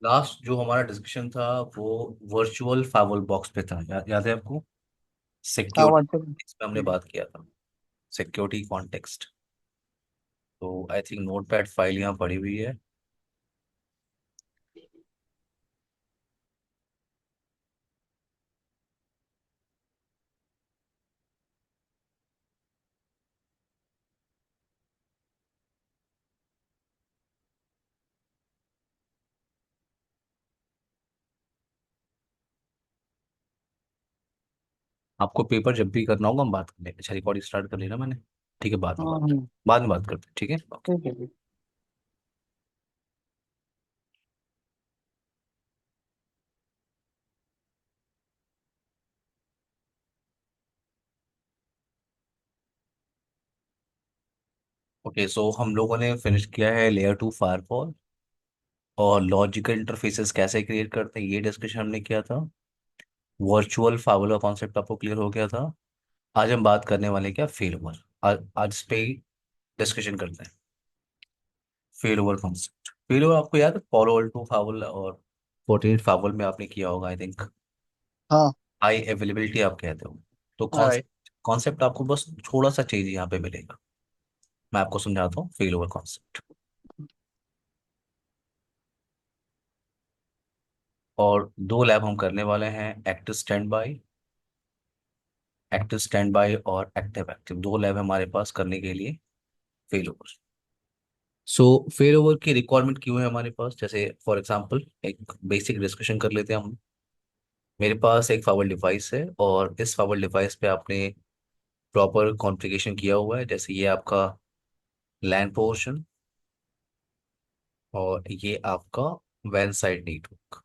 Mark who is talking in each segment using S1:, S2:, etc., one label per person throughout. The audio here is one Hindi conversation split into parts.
S1: लास्ट जो हमारा डिस्कशन था वो वर्चुअल फाइवल बॉक्स पे था, याद है आपको?
S2: हाँ
S1: सिक्योरिटी
S2: व्हाट्सएप।
S1: इस पे हमने बात किया था। Security context. तो I think notepad file यहाँ पड़ी हुई है। आपको पेपर जब भी करना होगा हम बात कर लेंगे। अच्छा, रिकॉर्डिंग स्टार्ट कर लेना मैंने। ठीक है,
S2: हाँ हाँ।
S1: बाद में बात करते हैं, ठीक है, ओके।
S2: ठीक है ठीक।
S1: ओके, सो हम लोगों ने फिनिश किया है लेयर टू फायरवॉल और लॉजिकल इंटरफेसेस कैसे क्रिएट करते हैं, ये डिस्कशन हमने किया था। वर्चुअल फाइवल का कॉन्सेप्ट आपको क्लियर हो गया था। आज हम बात करने वाले हैं क्या, फेल ओवर। आज इस पे डिस्कशन करते हैं। Fail over concept. Fail over आपको याद है, पॉलो अल्टो फावल और 48 फावल में आपने किया होगा आई थिंक।
S2: हाँ।
S1: हाई अवेलेबिलिटी आप कहते हो। तो
S2: राइट।
S1: कॉन्सेप्ट आपको बस थोड़ा सा चेंज यहाँ पे मिलेगा। मैं आपको समझाता हूँ फेल ओवर कॉन्सेप्ट। और दो लैब हम करने वाले हैं, active stand by. Active stand by और एक्टिव एक्टिव दो लैब हमारे पास करने के लिए फेल ओवर। सो फेल ओवर की रिक्वायरमेंट क्यों है हमारे पास, जैसे फॉर एग्जांपल एक बेसिक डिस्कशन कर लेते हैं हम। मेरे पास एक फाइवल डिवाइस है और इस फाइवल डिवाइस पे आपने प्रॉपर कॉन्फ़िगरेशन किया हुआ है, जैसे ये आपका लैन पोर्शन और ये आपका van side network.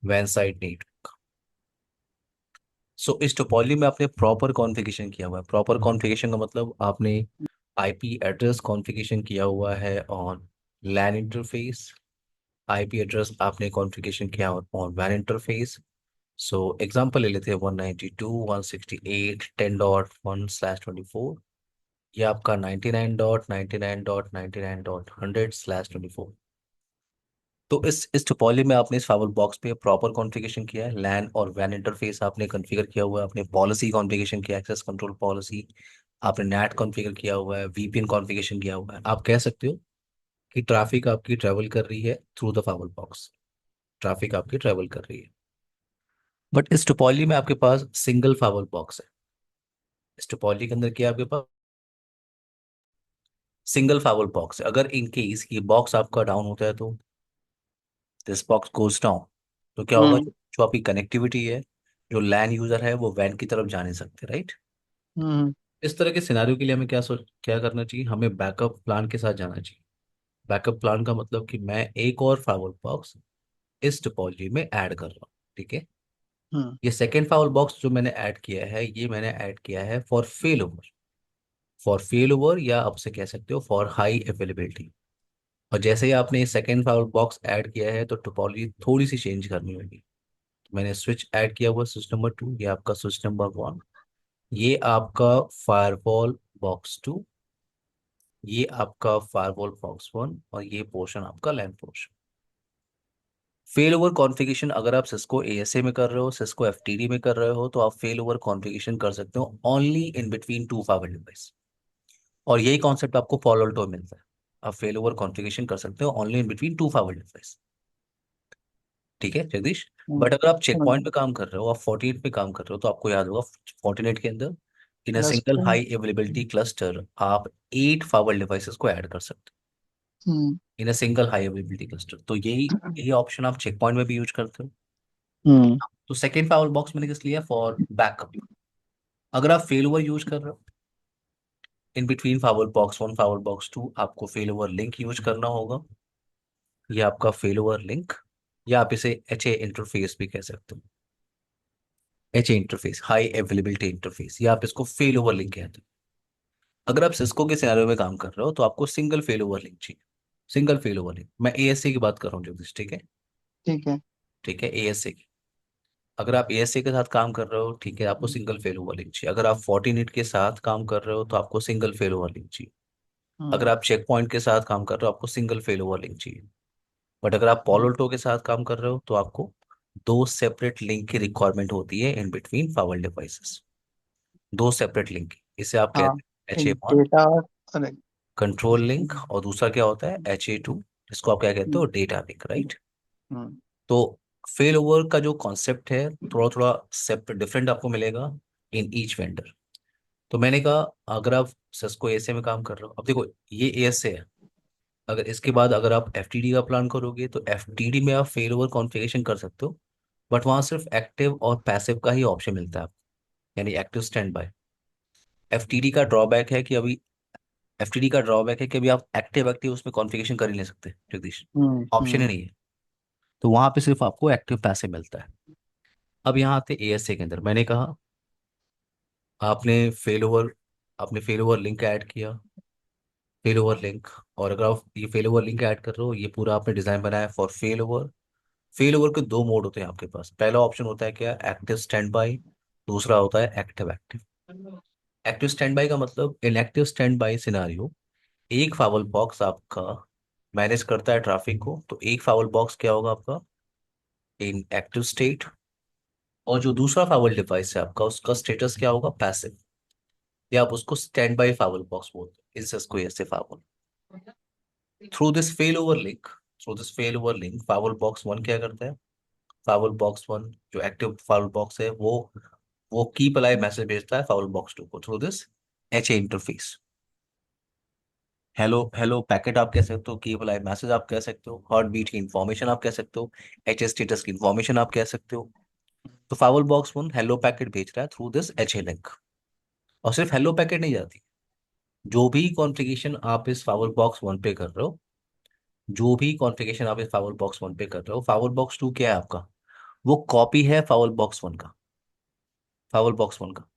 S1: Van side network. सो इस टोपोलॉजी में आपने प्रॉपर कॉन्फ़िगरेशन किया हुआ है। प्रॉपर कॉन्फ़िगरेशन का मतलब आपने आईपी एड्रेस कॉन्फ़िगरेशन किया हुआ है on LAN interface. IP address आपने कॉन्फ़िगरेशन किया ऑन वैन इंटरफेस। सो एग्जांपल ले लेते हैं 192.168.10.1/24। ये आपका 99.99.99.100/24। तो इस टोपोलॉजी में आपने इस फाइवल बॉक्स पे प्रॉपर कॉन्फ़िगरेशन किया है। लैन और वैन इंटरफेस आपने कॉन्फ़िगर किया हुआ है, आपने पॉलिसी कॉन्फ़िगरेशन किया, एक्सेस कंट्रोल पॉलिसी। आपने नेट कॉन्फ़िगर किया हुआ है, वीपीएन कॉन्फ़िगरेशन किया हुआ है। आप कह सकते हो कि ट्रैफिक आपकी ट्रेवल कर रही है थ्रू द फाइवल बॉक्स। ट्रैफिक आपकी ट्रेवल कर रही है। बट इस टोपोलॉजी में आपके पास सिंगल फाइवल बॉक्स है। इस टोपोलॉजी के अंदर क्या है आपके पास, सिंगल फाइवल बॉक्स है। अगर इन केस ये बॉक्स आपका डाउन होता है तो दिस बॉक्स गोज डाउन। तो क्या होगा,
S2: हम्म
S1: जो आपकी कनेक्टिविटी है, जो लैन यूजर है वो वैन की तरफ जा नहीं सकते, राइट।
S2: हम्म।
S1: इस तरह के सिनारियो के लिए हमें क्या करना चाहिए, हमें बैकअप प्लान के साथ जाना चाहिए। बैकअप प्लान का मतलब कि मैं एक और फाइवल बॉक्स इस टोपोलॉजी में ऐड कर रहा हूँ, ठीक है।
S2: हम्म।
S1: ये सेकेंड फाइवल बॉक्स जो मैंने ऐड किया है, ये मैंने ऐड किया है for fail over. For fail over या आपसे कह सकते हो फॉर हाई अवेलेबिलिटी। और जैसे ही आपने सेकेंड फाइवल बॉक्स ऐड किया है तो टोपोलॉजी थोड़ी सी चेंज करनी होगी। मैंने स्विच ऐड किया हुआ स्विच नंबर 2, ये आपका स्विच नंबर 1। ये आपका फायरवॉल बॉक्स 2। ये आपका फायरवॉल बॉक्स 1 और ये पोर्शन आपका लैन पोर्शन। फेल ओवर कॉन्फ़िगरेशन अगर आप सिस्को एएसए में कर रहे हो, सिस्को एफटीडी में कर रहे हो, तो आप फेल ओवर कॉन्फ़िगरेशन कर सकते हो only in between two firewall device. और यही कॉन्सेप्ट आपको फॉलो में मिलता है। आप फेल ओवर कॉन्फ़िगरेशन कर सकते हो only in between two firewall device. ठीक है जगदीश।
S2: हम्म।
S1: बट अगर आप चेक
S2: हम्म।
S1: पॉइंट पे काम कर रहे हो, आप 48 पे काम कर रहे हो, तो आपको याद होगा 48 के अंदर in a
S2: plus
S1: single
S2: two.
S1: High availability cluster आप 8 फाइवल डिवाइसेस को ऐड कर सकते
S2: हम्म।
S1: हो in a single high availability cluster. तो यही यही ऑप्शन आप चेक पॉइंट में भी यूज करते हो।
S2: हम्म।
S1: तो सेकेंड फाइवल बॉक्स मैंने किस लिया, फॉर बैकअप। अगर आप फेल ओवर यूज कर रहे हो, इन between firewall box 1 firewall box 2 आपको फेल ओवर लिंक यूज करना होगा। ये आपका फेल ओवर लिंक, या आप इसे एच ए इंटरफेस भी कह सकते हो। H A interface, high availability interface, या आप इसको फेल ओवर लिंक कहते हो। अगर आप सिस्को के सिनेरियो में काम कर रहे हो तो आपको सिंगल फेल ओवर लिंक चाहिए। सिंगल फेल ओवर लिंक, मैं एएसए की बात कर रहा हूँ जगदीश, ठीक है।
S2: ठीक है।
S1: ठीक है, एएसए की। अगर आप एएसए के साथ काम कर रहे हो, ठीक है, आपको सिंगल फेल ओवर लिंक चाहिए। अगर आप फोर्टिनेट के साथ काम कर रहे हो तो आपको सिंगल फेल ओवर लिंक चाहिए।
S2: हम्म।
S1: अगर आप चेक पॉइंट के साथ काम कर रहे हो आपको सिंगल फेल ओवर लिंक चाहिए। बट अगर आप
S2: हम्म,
S1: पोलोल्टो के साथ काम कर रहे हो तो आपको दो सेपरेट लिंक की रिक्वायरमेंट होती है इन बिटवीन फावर डिवाइसेस। दो सेपरेट लिंक, इसे आप
S2: हाँ,
S1: कहते हैं एच
S2: एक
S1: ए वन
S2: डेटा और एक।
S1: कंट्रोल लिंक, और दूसरा क्या होता है HA2, जिसको आप क्या कहते हो,
S2: हम्म,
S1: डेटा लिंक, राइट।
S2: हम्म,
S1: तो फेल ओवर का जो कॉन्सेप्ट है थोड़ा थोड़ा सेपरेट डिफरेंट आपको मिलेगा इन ईच वेंडर। तो मैंने कहा अगर आप सिस्को एएसए में काम कर रहे हो, अब देखो ये एएसए है, अगर इसके बाद अगर आप एफटीडी का प्लान करोगे तो एफटीडी में आप फेल ओवर कॉन्फ़िगरेशन कर सकते हो, बट वहां सिर्फ एक्टिव और पैसिव का ही ऑप्शन मिलता है आपको, यानी एक्टिव स्टैंड बाय। एफटीडी का ड्रॉबैक है कि अभी एफटीडी का ड्रॉबैक है कि अभी आप एक्टिव एक्टिव उसमें कॉन्फ़िगरेशन कर ही नहीं सकते जगदीश, ऑप्शन ही नहीं है। तो वहां पे सिर्फ आपको एक्टिव पैसिव मिलता है। अब यहाँ आते एएसए के अंदर, मैंने कहा आपने फेल ओवर आपने फेल ओवर लिंक ऐड किया, फेल ओवर लिंक, और अगर आप ये फेल ओवर लिंक ऐड कर रहे हो, ये पूरा आपने डिजाइन बनाया for fail over. Fail over के दो मोड होते हैं आपके पास, पहला ऑप्शन होता है क्या, एक्टिव स्टैंड बाई, दूसरा होता है active active. Active stand by का मतलब, इन एक्टिव स्टैंड बाई सिनारियो एक फावल बॉक्स आपका मैनेज करता है ट्रैफिक को, तो एक फावल बॉक्स क्या होगा आपका इन एक्टिव स्टेट, और जो दूसरा फावल डिवाइस है आपका उसका स्टेटस क्या होगा, पैसिव, या आप उसको स्टैंड बाई फावल बॉक्स बोलते हैं, इससे कोई ऐसे firewall. Through this fail over link through this fail over link firewall box one क्या करता है, फावल बॉक्स वन जो एक्टिव फावल बॉक्स है वो कीप अलाइव मैसेज भेजता है फावल बॉक्स टू को through this HA interface. Hello hello packet आप कह सकते हो, कीप अलाइव मैसेज आप कह सकते हो, हार्ट बीट की इंफॉर्मेशन आप कह सकते हो, HA स्टेटस की इंफॉर्मेशन आप कह सकते हो। तो फावल बॉक्स वन हेलो पैकेट भेज रहा है थ्रू दिस HA लिंक, और सिर्फ हेलो पैकेट नहीं जाती, जो भी कॉन्फ़िगरेशन आप इस फावल बॉक्स वन पे कर रहे हो, जो भी कॉन्फ़िगरेशन आप इस फावल बॉक्स वन पे कर रहे हो, फावल बॉक्स टू क्या है आपका, वो कॉपी है फावल बॉक्स वन का, फावल बॉक्स वन का।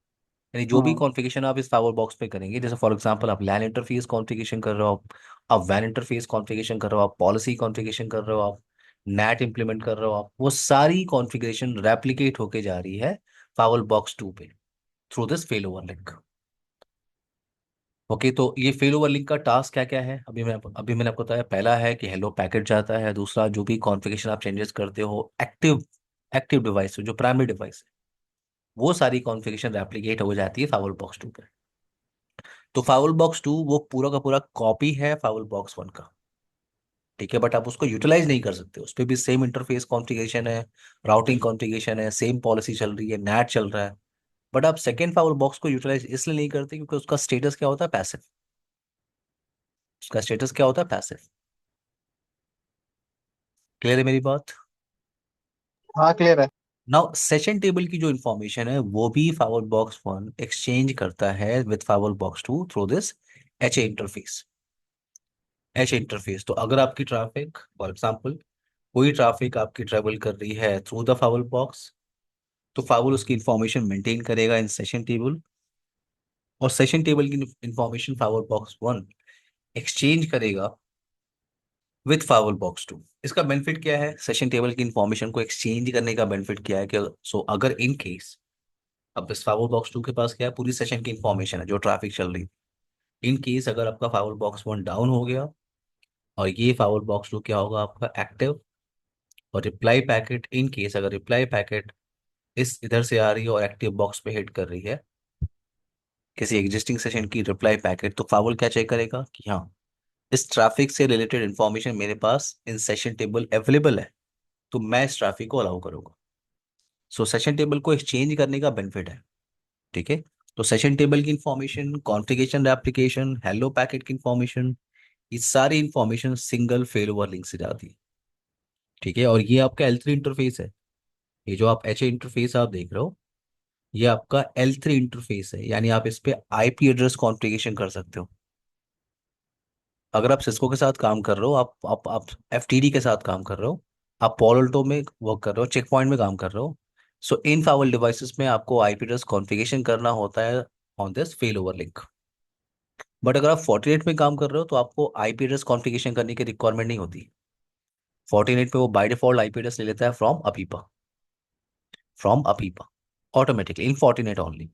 S1: यानी जो भी
S2: हाँ,
S1: कॉन्फ़िगरेशन आप इस फावर बॉक्स पे करेंगे, जैसे फॉर एग्जांपल आप लैन इंटरफेस कॉन्फ़िगरेशन कर रहे हो, आप वैन इंटरफेस कॉन्फ़िगरेशन कर रहे हो, आप पॉलिसी कॉन्फ़िगरेशन कर रहे हो, आप नैट इंप्लीमेंट कर रहे हो, आप वो सारी कॉन्फ़िगरेशन रेप्लिकेट होके जा रही है फावर बॉक्स टू पे through this fail over link. Okay, तो ये फेल ओवर लिंक का टास्क क्या क्या है, अभी मैंने आपको बताया, पहला है कि हेलो पैकेट जाता है, दूसरा जो भी कॉन्फ़िगरेशन आप चेंजेस करते हो एक्टिव एक्टिव डिवाइस जो प्राइमरी डिवाइस है, वो सारी कॉन्फ़िगरेशन रेप्लिकेट हो जाती है फावर बॉक्स टू पे। तो फाउल बॉक्स टू वो पूरा का पूरा कॉपी है फाउल बॉक्स वन का, ठीक है, बट आप उसको यूटिलाइज नहीं कर सकते, उस पर भी सेम इंटरफेस कॉन्फ़िगरेशन है, राउटिंग कॉन्फ़िगरेशन है, सेम पॉलिसी चल रही है, नैट चल रहा है, बट आप सेकेंड फाउल बॉक्स को यूटिलाइज इसलिए नहीं करते क्योंकि उसका स्टेटस क्या होता है, पैसिव। उसका स्टेटस क्या होता है, पैसिव। क्लियर है मेरी बात।
S2: हाँ, क्लियर है।
S1: नाउ सेशन टेबल की जो इन्फॉर्मेशन है वो भी फाउल बॉक्स वन एक्सचेंज करता है with firewall box two through this HA interface. तो अगर आपकी ट्रैफिक फॉर एग्जांपल कोई ट्रैफिक आपकी ट्रेवल कर रही है थ्रू द फाउल बॉक्स, तो फाउल उसकी इंफॉर्मेशन मेंटेन करेगा इन सेशन टेबल, और सेशन टेबल की information firewall box one exchange करेगा विथ फाउल बॉक्स टू। इसका बेनिफिट क्या है, सेशन टेबल की इंफॉर्मेशन को एक्सचेंज करने का बेनिफिट क्या है कि अगर इन केस, अब इस फाउल बॉक्स टू के पास क्या है, पूरी सेशन की इंफॉर्मेशन है जो ट्रैफिक चल रही है, इन केस अगर आपका फाउल बॉक्स वन डाउन हो गया और ये फाउल बॉक्स टू क्या होगा आपका एक्टिव, और रिप्लाई पैकेट इन केस अगर रिप्लाई पैकेट इस इधर से आ रही है और एक्टिव बॉक्स पे हिट कर रही है किसी एग्जिस्टिंग सेशन की रिप्लाई पैकेट, तो फावल क्या चेक करेगा कि हाँ इस ट्रैफिक से रिलेटेड इंफॉर्मेशन मेरे पास इन सेशन टेबल अवेलेबल है, तो मैं इस ट्रैफिक को अलाउ करूंगा। सो सेशन टेबल को एक्सचेंज करने का बेनिफिट है, ठीक है। तो सेशन टेबल की information, configuration application, hello packet की इंफॉर्मेशन, ये सारी information single fail over link से जाती है, ठीक है। और ये आपका L3 इंटरफेस है, ये जो आप HA इंटरफेस आप देख रहे हो, ये आपका L3 इंटरफेस है, यानी आप इस पे IP एड्रेस कॉन्फ़िगरेशन कर सकते हो। अगर आप सिस्को के साथ काम कर रहे हो, आप FTD के साथ काम कर रहे हो, आप पोलोल्टो में वर्क कर रहे हो, चेक पॉइंट में काम कर रहे हो, सो इन फावर डिवाइसेस में आपको IP एड्रेस कॉन्फ़िगरेशन करना होता है on this fail over link. But अगर आप Fortinet में काम कर रहे हो तो आपको IP एड्रेस कॉन्फ़िगरेशन करने की रिक्वायरमेंट नहीं होती। Fortinet पे वो बाय डिफॉल्ट IP एड्रेस ले लेता है from अपीपा automatically in Fortinet only.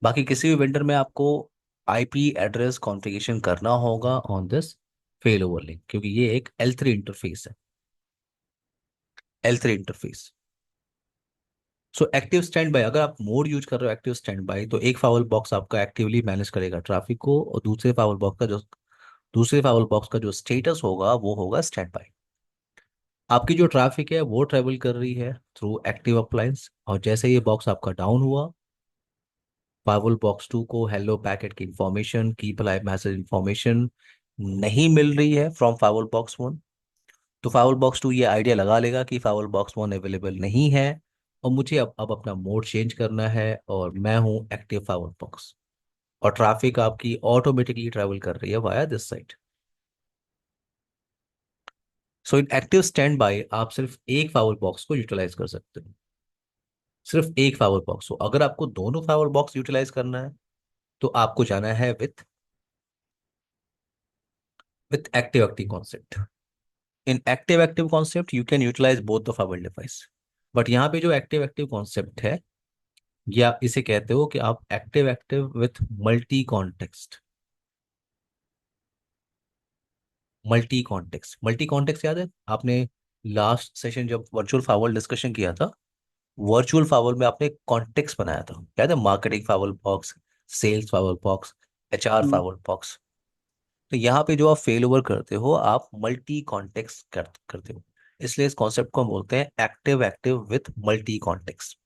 S1: बाकी किसी भी वेंडर में आपको IP एड्रेस कॉन्फ़िगरेशन करना होगा on this fail over link, क्योंकि ये एक L3 इंटरफेस है। L3 interface. So active stand by, अगर आप मोड यूज कर रहे हो एक्टिव स्टैंड बाय, तो एक फाउल बॉक्स आपका एक्टिवली मैनेज करेगा ट्रैफिक को, और दूसरे फाउल बॉक्स का जो स्टेटस होगा वो होगा स्टैंड बाय। आपकी जो ट्रैफिक है वो ट्रेवल कर रही है थ्रू एक्टिव अप्लायंस, और जैसे ये बॉक्स आपका डाउन हुआ, फाइवल बॉक्स 2 को हेलो पैकेट की information, keep alive message information नहीं मिल रही है फ्रॉम फाइवल बॉक्स 1, तो फाइवल बॉक्स 2 ये आइडिया लगा लेगा कि फाइवल बॉक्स 1 अवेलेबल नहीं है, और मुझे अब अपना मोड चेंज करना है, और मैं हूँ एक्टिव फाइवल बॉक्स, और ट्रैफिक आपकी ऑटोमेटिकली ट्रेवल कर रही है via this side. So in active stand by आप सिर्फ एक फाइवल बॉक्स को यूटिलाइज कर सकते हो, सिर्फ एक फाइवल बॉक्स हो। अगर आपको दोनों फाइवल बॉक्स यूटिलाइज करना है, तो आपको जाना है with active active concept. In active active concept you can utilise both the firewall device. But यहाँ पे जो एक्टिव एक्टिव कॉन्सेप्ट है, ये आप इसे कहते हो कि आप active active with multi context याद है आपने लास्ट सेशन जब वर्चुअल फावल डिस्कशन किया था, वर्चुअल फावल में आपने कॉन्टेक्स्ट बनाया था, याद है? Marketing firewall box, sales firewall box, HR
S2: hmm.
S1: Firewall box. तो यहाँ पे जो आप फेल ओवर करते हो, आप मल्टी कॉन्टेक्स्ट करते हो, इसलिए इस कॉन्सेप्ट को हम बोलते हैं active active with multi context.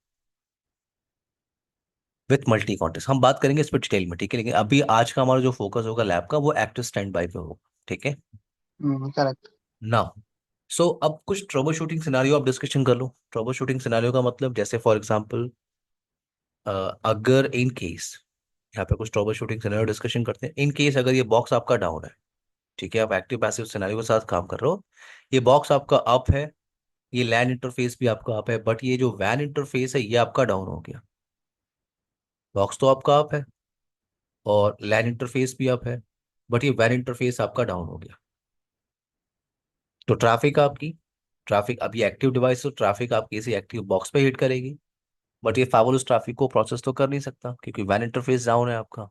S1: हम बात करेंगे इस पर डिटेल में, ठीक है, लेकिन अभी आज का हमारा जो फोकस होगा लैब का, वो एक्टिव स्टैंड बाय पे होगा, ठीक है
S2: करेक्ट।
S1: ना? सो अब कुछ ट्रबल शूटिंग सिनारियो आप डिस्कशन कर लो। ट्रबल शूटिंग सिनारियो का मतलब, जैसे फॉर एग्जांपल, अगर इन केस, यहाँ पे कुछ ट्रबल शूटिंग सिनारियो डिस्कशन करते हैं। इन केस अगर ये बॉक्स आपका डाउन है, ठीक है, आप एक्टिव पैसिव सिनारियो के साथ काम कर रहे हो, ये बॉक्स आपका अप है, ये लैन इंटरफेस भी आपका अप है, बट ये जो वैन इंटरफेस है ये आपका डाउन हो गया। बॉक्स तो आपका अप है और लैन इंटरफेस भी अप है, बट ये वैन इंटरफेस आपका डाउन हो गया। तो ट्रैफिक अभी एक्टिव डिवाइस, तो ट्रैफिक आपकी इसी एक्टिव बॉक्स पे हिट करेगी, बट ये फाइवल उस ट्रैफिक को प्रोसेस तो कर नहीं सकता क्योंकि वैन इंटरफेस डाउन है आपका।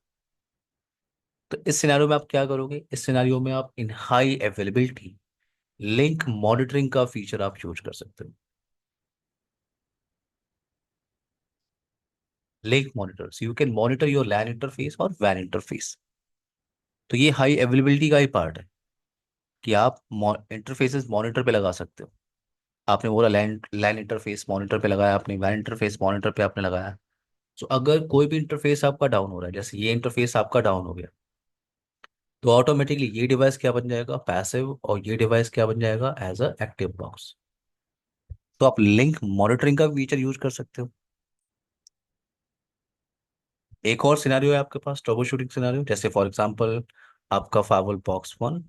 S1: तो इस सिनेरियो में आप क्या करोगे? इस सिनेरियो में आप in high availability link monitoring का फीचर आप यूज कर सकते हो। Link monitors, you can monitor your LAN interface और वैन इंटरफेस। तो ये हाई अवेलेबिलिटी का ही पार्ट है कि आप इंटरफेसेस मॉनिटर पे लगा सकते हो। आपने बोला लैन लैन इंटरफेस मॉनिटर पे लगाया, आपने वैन इंटरफेस मॉनिटर पे आपने लगाया। तो अगर कोई भी इंटरफेस आपका डाउन हो रहा है, जैसे ये इंटरफेस आपका डाउन हो गया, तो ऑटोमेटिकली ये डिवाइस क्या बन जाएगा? पैसिव, और ये डिवाइस क्या बन जाएगा? As a active box. तो आप लिंक मॉनिटरिंग का फीचर यूज कर सकते हो। एक और सिनेरियो है आपके पास, ट्रबल शूटिंग सिनेरियो, जैसे फॉर एग्जांपल आपका फाइवल बॉक्स 1,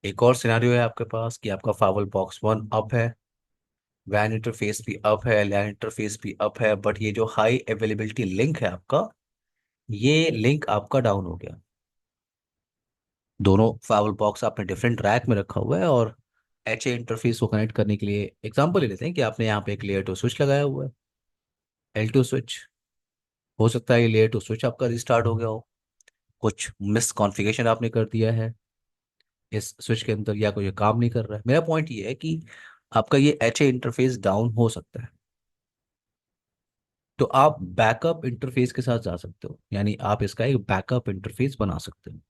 S1: एक और सिनेरियो है आपके पास कि आपका फाइवल बॉक्स 1 अप है, वैन इंटरफेस भी अप है, लैन इंटरफेस भी अप है, बट ये जो हाई अवेलेबिलिटी लिंक है आपका, ये लिंक आपका डाउन हो गया। दोनों फाइवल बॉक्स आपने डिफरेंट रैक में रखा हुआ है, और एच ए इंटरफेस को कनेक्ट करने के लिए एग्जांपल ले लेते हैं कि आपने यहाँ पे एक लेयर टू स्विच लगाया हुआ है, L2 स्विच। हो सकता है ये लेयर टू स्विच आपका रिस्टार्ट हो गया हो, कुछ मिस कॉन्फ़िगरेशन आपने कर दिया है इस स्विच के अंदर, या कोई काम नहीं कर रहा है। मेरा पॉइंट ये है कि आपका ये एच ए इंटरफेस डाउन हो सकता है, तो आप बैकअप इंटरफेस के साथ जा सकते हो, यानी आप इसका एक बैकअप इंटरफेस बना सकते हो।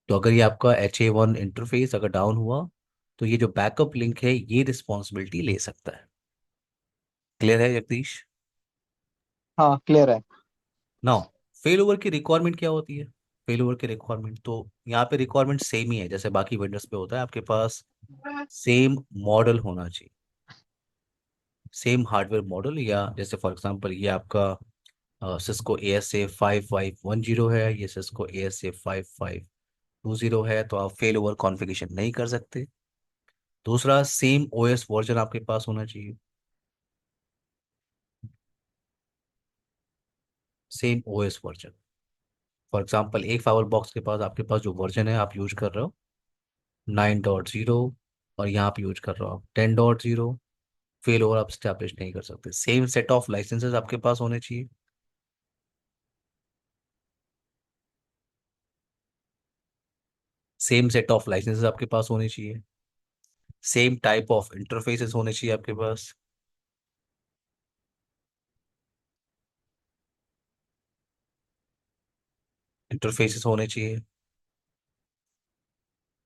S1: तो अगर ये आपका HA1 इंटरफेस अगर डाउन हुआ, तो ये जो बैकअप लिंक है ये रिस्पॉन्सिबिलिटी ले सकता है। क्लियर है जगदीश?
S2: हाँ, क्लियर है।
S1: नाउ, फेल ओवर की रिक्वायरमेंट क्या होती है? फेल ओवर की रिक्वायरमेंट तो यहाँ पे रिक्वायरमेंट सेम ही है जैसे बाकी वेंडर्स पे होता है, आपके पास सेम मॉडल होना चाहिए, सेम हार्डवेयर मॉडल, या जैसे फॉर एग्जांपल ये आपका सिस्को ASA5510 है, ये सिस्को ASA5520 है, तो आप फेल ओवर कॉन्फ़िगरेशन नहीं कर सकते। दूसरा, सेम OS वर्जन आपके पास होना चाहिए, same OS version. For example एक फावर बॉक्स के पास आपके पास जो वर्जन है आप यूज कर रहे हो 9.0, और यहाँ पे यूज कर रहे हो आप 10.0, फेल ओवर आप स्टैब्लिश नहीं कर सकते। सेम सेट ऑफ लाइसेंसेस आपके पास होने चाहिए, सेम सेट ऑफ लाइसेंसेस आपके पास होने चाहिए, सेम टाइप ऑफ इंटरफेसेस होने चाहिए आपके पास। इंटरफेसेस होने चाहिए।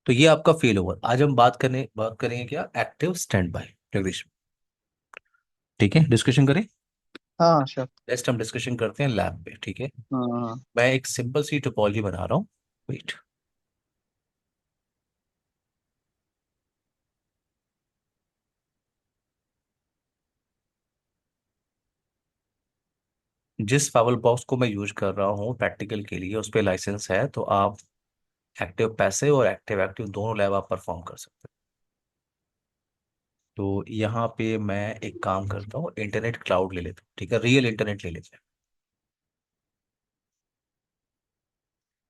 S1: तो ये आपका फेल ओवर। आज हम बात करेंगे क्या, एक्टिव स्टैंड बाय। जगदीश, ठीक है, डिस्कशन करें।
S2: हाँ श्योर।
S1: नेक्स्ट हम डिस्कशन करते हैं लैब पे, ठीक है।
S2: हाँ
S1: मैं एक सिंपल सी टोपोलॉजी बना रहा हूँ। वेट। जिस पावर बॉक्स को मैं यूज कर रहा हूँ प्रैक्टिकल के लिए, उस पे लाइसेंस है, तो आप एक्टिव पैसिव और एक्टिव एक्टिव दोनों लैब आप परफॉर्म कर सकते हैं। तो यहाँ पे मैं एक काम करता हूँ, इंटरनेट क्लाउड ले लेता हूँ, ठीक है, रियल इंटरनेट ले लेते हैं।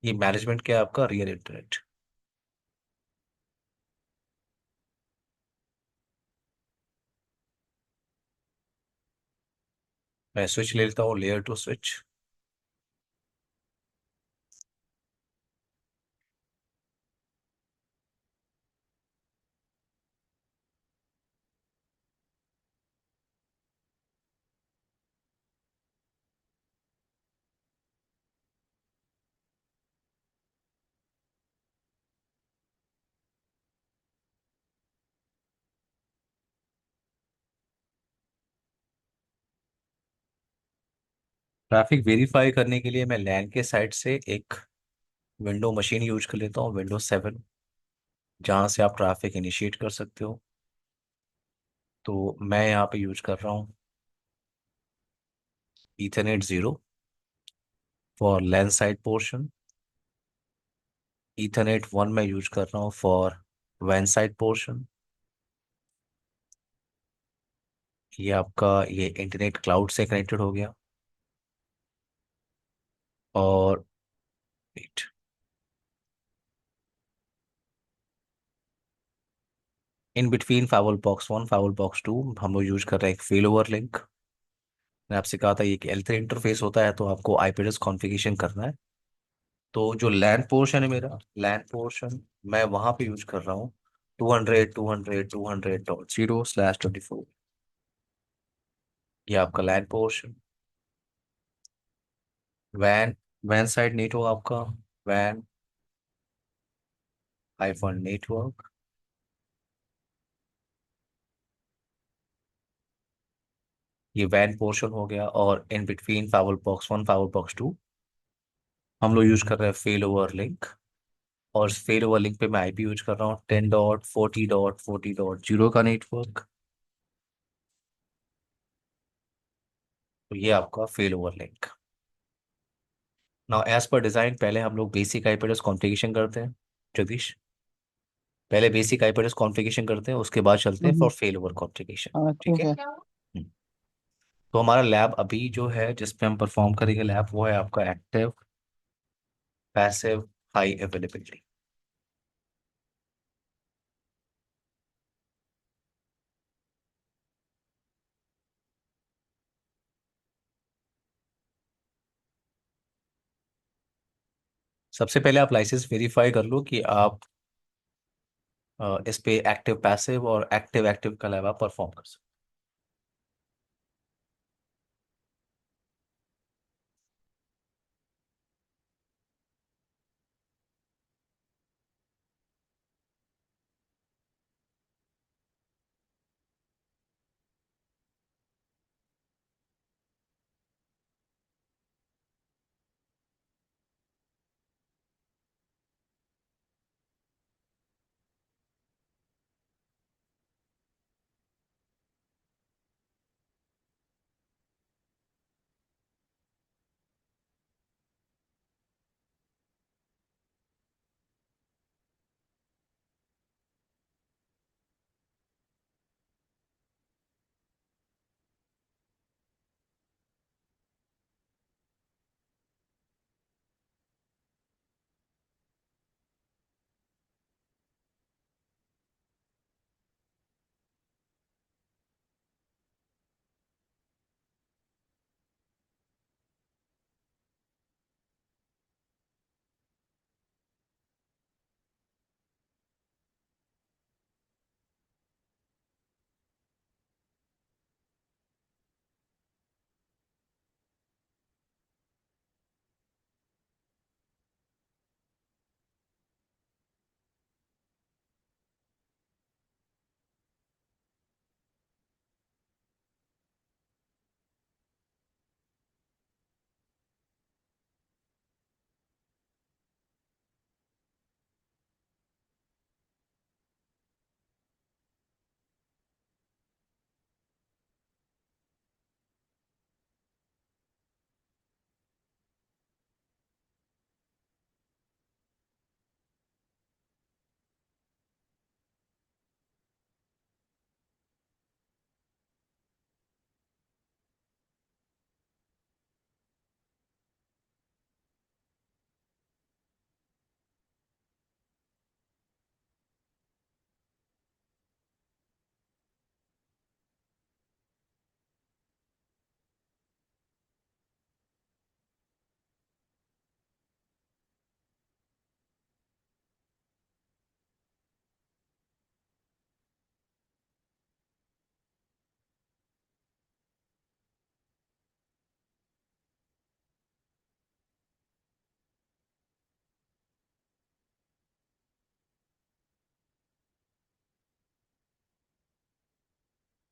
S1: ये मैनेजमेंट क्या है आपका, रियल इंटरनेट। मैं स्विच ले लेता हूँ, layer two switch. Traffic verify करने के लिए मैं लैन के साइड से एक विंडो मशीन यूज कर लेता हूँ, विंडो 7, जहाँ से आप ट्रैफिक इनिशिएट कर सकते हो। तो मैं यहाँ पे यूज कर रहा हूँ Ethernet 0 for LAN side portion. Ethernet 1 मैं यूज कर रहा हूँ फॉर वैन साइड पोर्शन। ये आपका ये इंटरनेट क्लाउड से कनेक्टेड हो गया। और wait, in between firewall box 1 firewall box 2 हम लोग यूज कर रहे हैं एक फेल ओवर लिंक। मैंने आपसे कहा था ये एक L3 इंटरफेस होता है, तो आपको आईपी एड्रेस कॉन्फ़िगरेशन करना है। तो जो लैन पोर्शन है मेरा, लैन पोर्शन मैं वहां पे यूज कर रहा हूँ 200.200.200.0/24। ये आपका लैन portion. Van van side network आपका वैन -नेटवर्क। ये वैन पोर्शन हो गया। और इन between firewall box 1 firewall box 2 हम लोग यूज कर रहे हैं फेल ओवर लिंक। और फेल ओवर लिंक पे मैं आईपी यूज कर रहा हूँ 10.40.40.0 का नेटवर्क। तो ये आपका fail over link. Now as per design, पहले हम लोग बेसिक आईपी एड्रेस कॉन्फ़िगरेशन करते हैं। जगदीश, पहले बेसिक आईपी एड्रेस कॉन्फ़िगरेशन करते हैं, उसके बाद चलते हैं for
S2: hmm,
S1: fail over configuration.
S2: हाँ
S1: ठीक
S2: ठीक
S1: है।
S2: है।
S1: तो हमारा लैब अभी जो है जिस पे हम परफॉर्म करेंगे लैब, वो है आपका एक्टिव पैसिव हाई अवेलेबिलिटी। सबसे पहले आप लाइसेंस वेरीफाई कर लो कि आप इस पे एक्टिव पैसिव और एक्टिव एक्टिव का लैब आप परफॉर्म कर सकते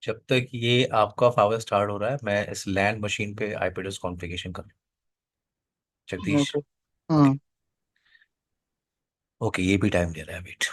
S1: जब तक ये आपका फावर स्टार्ट हो रहा है, मैं इस लैंड मशीन पे आईपी एड्रेस कॉन्फ़िगरेशन कर जगदीश।
S2: ओके।
S1: ओके।
S2: हम्म।
S1: ओके, ये भी टाइम ले रहा है, वेट।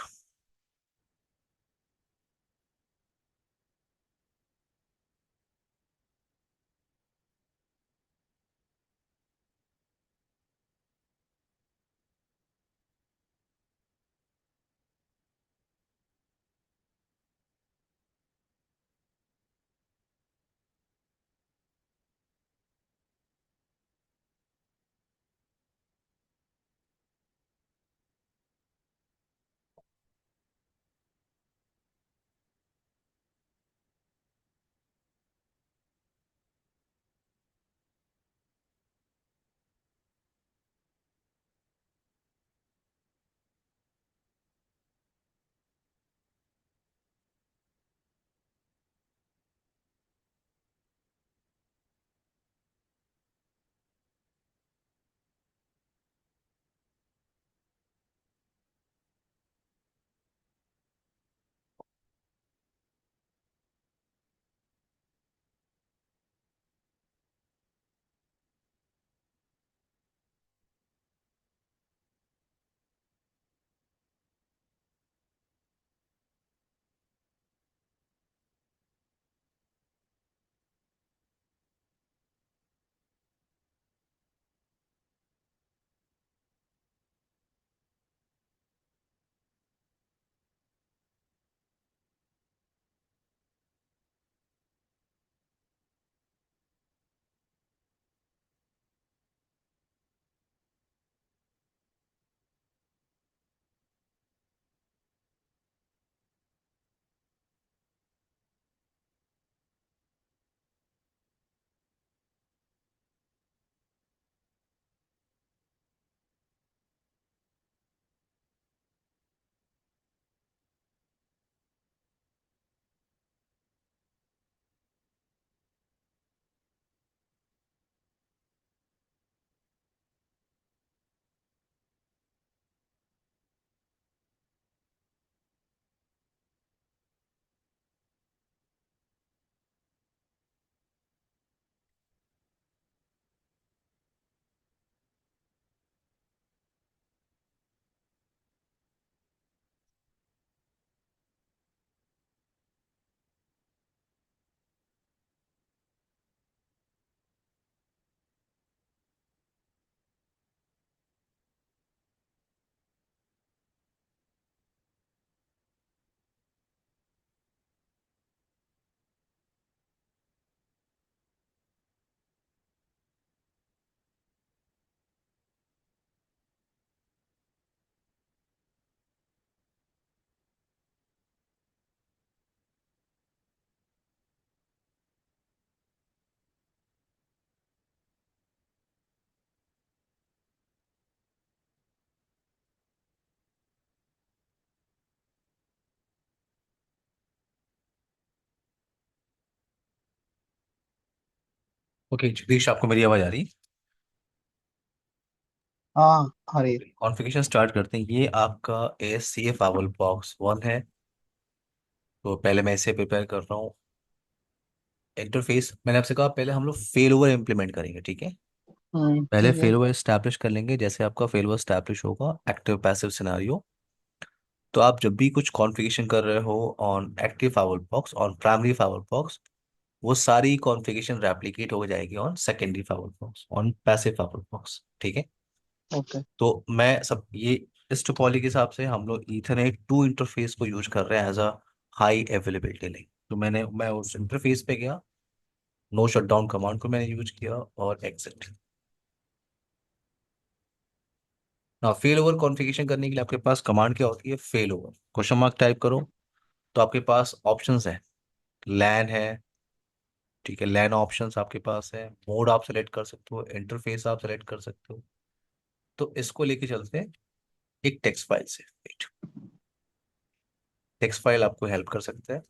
S1: ओके जगदीश, आपको मेरी आवाज़ आ रही?
S2: हाँ, अरे।
S1: कॉन्फ़िगरेशन स्टार्ट करते हैं। ये आपका एस सी ए फावल बॉक्स वन है। तो पहले मैं इसे प्रिपेयर कर रहा हूँ। इंटरफेस मैंने आपसे कहा, पहले हम लोग फेल ओवर इम्प्लीमेंट करेंगे, ठीक है। पहले
S2: ठीक है।
S1: फेल ओवर स्टैब्लिश कर लेंगे। जैसे आपका फेल ओवर स्टैब्लिश होगा, एक्टिव पैसिव सिनारियो, तो आप जब भी कुछ कॉन्फ़िगरेशन कर रहे हो on active firewall box, on primary firewall box, वो सारी कॉन्फ़िगरेशन रेप्लिकेट हो जाएगी on secondary firewall box, on passive firewall box, ठीक है।
S2: ओके।
S1: तो मैं सब ये इस टोपोलॉजी के हिसाब से हम लोग ईथरनेट टू इंटरफेस को यूज कर रहे हैं as a high availability link. तो मैं उस इंटरफेस पे गया, नो शटडाउन कमांड को मैंने यूज किया और एग्जिट। हाँ, फेल ओवर कॉन्फ़िगरेशन करने के लिए आपके पास कमांड क्या होती है? Fail over question mark type करो, तो आपके पास ऑप्शंस है। लैन है, ठीक है, लैन ऑप्शंस आपके पास है। मोड आप सेलेक्ट कर सकते हो, इंटरफेस आप सेलेक्ट कर सकते हो। तो इसको लेके चलते हैं एक टेक्स्ट फाइल से। टेक्स्ट फाइल आपको हेल्प कर सकता है।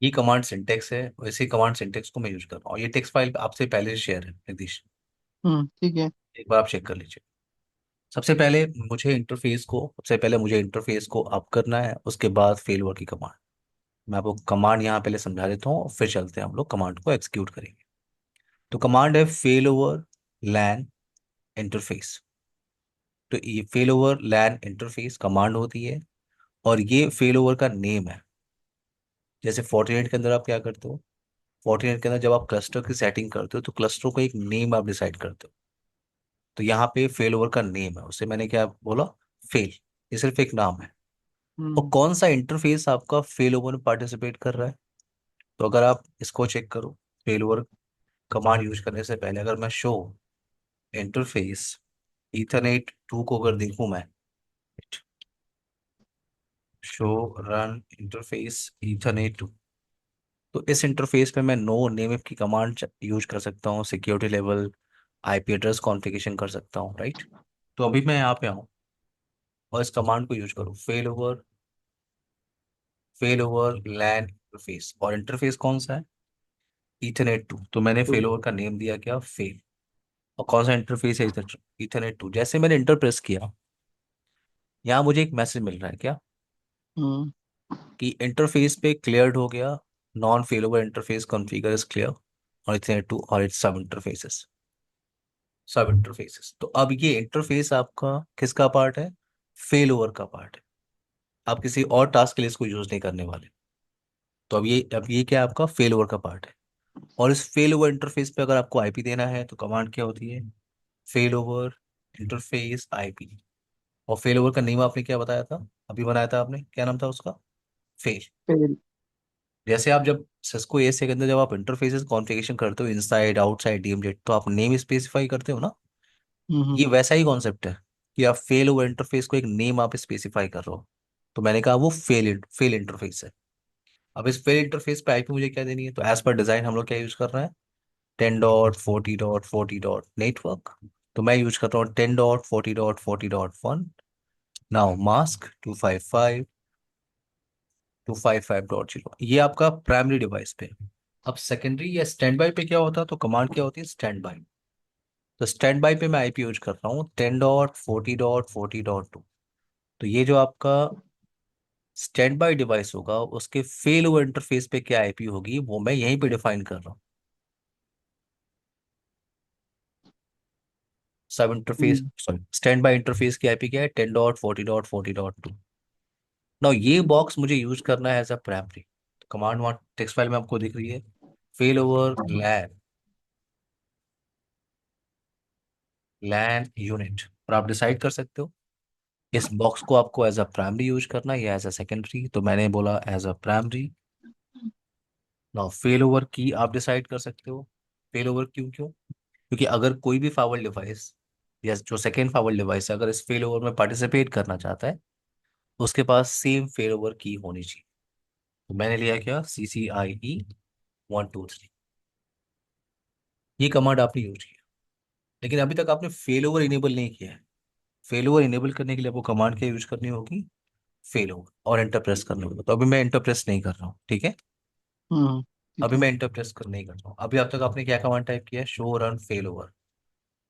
S1: ये कमांड सिंटेक्स है, और इसी कमांड सिंटेक्स को मैं यूज कर रहा हूँ। ये टेक्स्ट फाइल आपसे पहले शेयर है जगदीश,
S2: ठीक है।
S1: एक बार आप चेक कर लीजिए। सबसे पहले मुझे इंटरफेस को अप करना है, उसके बाद फेल ओवर की कमांड। मैं आपको कमांड यहाँ पहले समझा देता हूँ, फिर चलते हैं हम लोग कमांड को एग्जीक्यूट करेंगे। तो कमांड है फेल ओवर लैन इंटरफेस। तो ये फेल ओवर लैन इंटरफेस कमांड होती है, और ये फेल ओवर का नेम है। जैसे फोर्टिनेट के अंदर आप क्या करते हो, फोर्टिनेट के अंदर जब आप क्लस्टर की सेटिंग करते हो तो क्लस्टर को एक नेम आप डिसाइड करते हो। तो यहाँ पे फेल ओवर का नेम है, उसे मैंने क्या बोला, फेल। ये सिर्फ एक नाम है। और
S2: हम्म
S1: कौन सा इंटरफेस आपका फेल ओवर में पार्टिसिपेट कर रहा है, तो अगर आप इसको चेक करो, फेल ओवर कमांड यूज करने से पहले अगर मैं शो इंटरफेस ईथरनेट 2 को अगर देखूं मैं, शो रन इंटरफेस ईथरनेट 2, तो इस इंटरफेस पे मैं नो नेम की कमांड यूज कर सकता हूँ, security level IP address configuration कर सकता हूँ, राइट। तो अभी मैं यहाँ पे आऊँ और इस कमांड को यूज करूँ, फेल ओवर लैन इंटरफेस, और इंटरफेस कौन सा है, ईथरनेट 2। तो मैंने
S2: तो
S1: फेल ओवर का नेम दिया क्या, फेल। और कौन सा इंटरफेस है, ईथरनेट 2। जैसे मैंने इंटर प्रेस किया, यहाँ मुझे एक मैसेज मिल रहा है क्या,
S2: हम्म
S1: कि इंटरफेस पे क्लियर्ड हो गया, non fail over interface configure is clear, और ईथरनेट 2 और इट्स सब इंटरफेसेस। तो अब ये इंटरफेस आपका किसका पार्ट है, फेल ओवर का पार्ट है। आप किसी और टास्क के लिए इसको यूज नहीं करने वाले। तो अब ये क्या है, आपका फेल ओवर का पार्ट है। और इस फेल ओवर इंटरफेस पे अगर आपको आईपी देना है तो कमांड क्या होती है, फेल ओवर इंटरफेस आईपी। और फेल ओवर का नेम आपने क्या बताया था, अभी बनाया था आपने, क्या नाम था उसका, फेल।
S2: फिर
S1: जैसे आप जब सिस्को एएस के अंदर जब आप इंटरफेसेस कॉन्फ़िगरेशन करते हो, इनसाइड आउटसाइड डीएमजेड, तो आप नेम स्पेसिफाई करते हो ना।
S2: हम्म
S1: ये वैसा ही कॉन्सेप्ट है कि आप फेल ओवर इंटरफेस को एक नेम आप स्पेसिफाई कर रहे हो। तो मैंने कहा वो फेल इंटरफेस है। अब इस फेल इंटरफेस पे आईपी मुझे क्या देनी है, तो एज पर डिजाइन हम लोग क्या यूज कर रहे हैं, 10.40.40 नेटवर्क। तो मैं यूज कर रहा हूँ 10.40.40.1। नाउ मास्क 255.255.0, ये आपका प्राइमरी डिवाइस पे। अब सेकेंडरी या स्टैंड बाई पे क्या होता है, तो कमांड क्या होती है, स्टैंड बाई। तो स्टैंड बाई पे मैं आईपी यूज कर रहा हूँ 10.40.40.2। तो ये जो आपका स्टैंड बाई डिवाइस होगा, उसके फेल ओवर इंटरफेस पे क्या आईपी होगी, वो मैं यहीं पे डिफाइन कर रहा हूँ। सब interface,
S2: hmm
S1: sorry, stand by interface की आईपी क्या है, 10.40.40.2। नाउ ये बॉक्स मुझे यूज करना है एज अ प्राइमरी। तो कमांड वहाँ टेक्स्ट फाइल में आपको दिख रही है, फेल ओवर लैन, लैन यूनिट। और आप डिसाइड कर सकते हो इस बॉक्स को आपको एज अ प्राइमरी यूज करना है या एज अ सेकेंडरी। तो मैंने बोला as a primary. Now fail over की आप डिसाइड कर सकते हो, फेल ओवर क्यों क्यों, क्योंकि अगर कोई भी फावर्ड डिवाइस या जो सेकेंड फावर्ड डिवाइस है, अगर इस फेल ओवर में पार्टिसिपेट करना चाहता है, उसके पास सेम फेल ओवर की होनी चाहिए। तो मैंने लिया क्या, CCIE 123। ये कमांड आपने यूज किया, लेकिन अभी तक आपने फेल ओवर इनेबल नहीं किया है। फेल ओवर इनेबल करने के लिए आपको कमांड क्या यूज करनी होगी, फेल ओवर, और एंटर प्रेस करना होगा। तो अभी मैं एंटर प्रेस नहीं कर रहा हूँ, ठीक है।
S2: ठीक
S1: अभी
S2: है।
S1: मैं एंटर प्रेस कर नहीं कर रहा हूँ। अभी अब तक आपने क्या कमांड टाइप किया, शो रन फेल ओवर।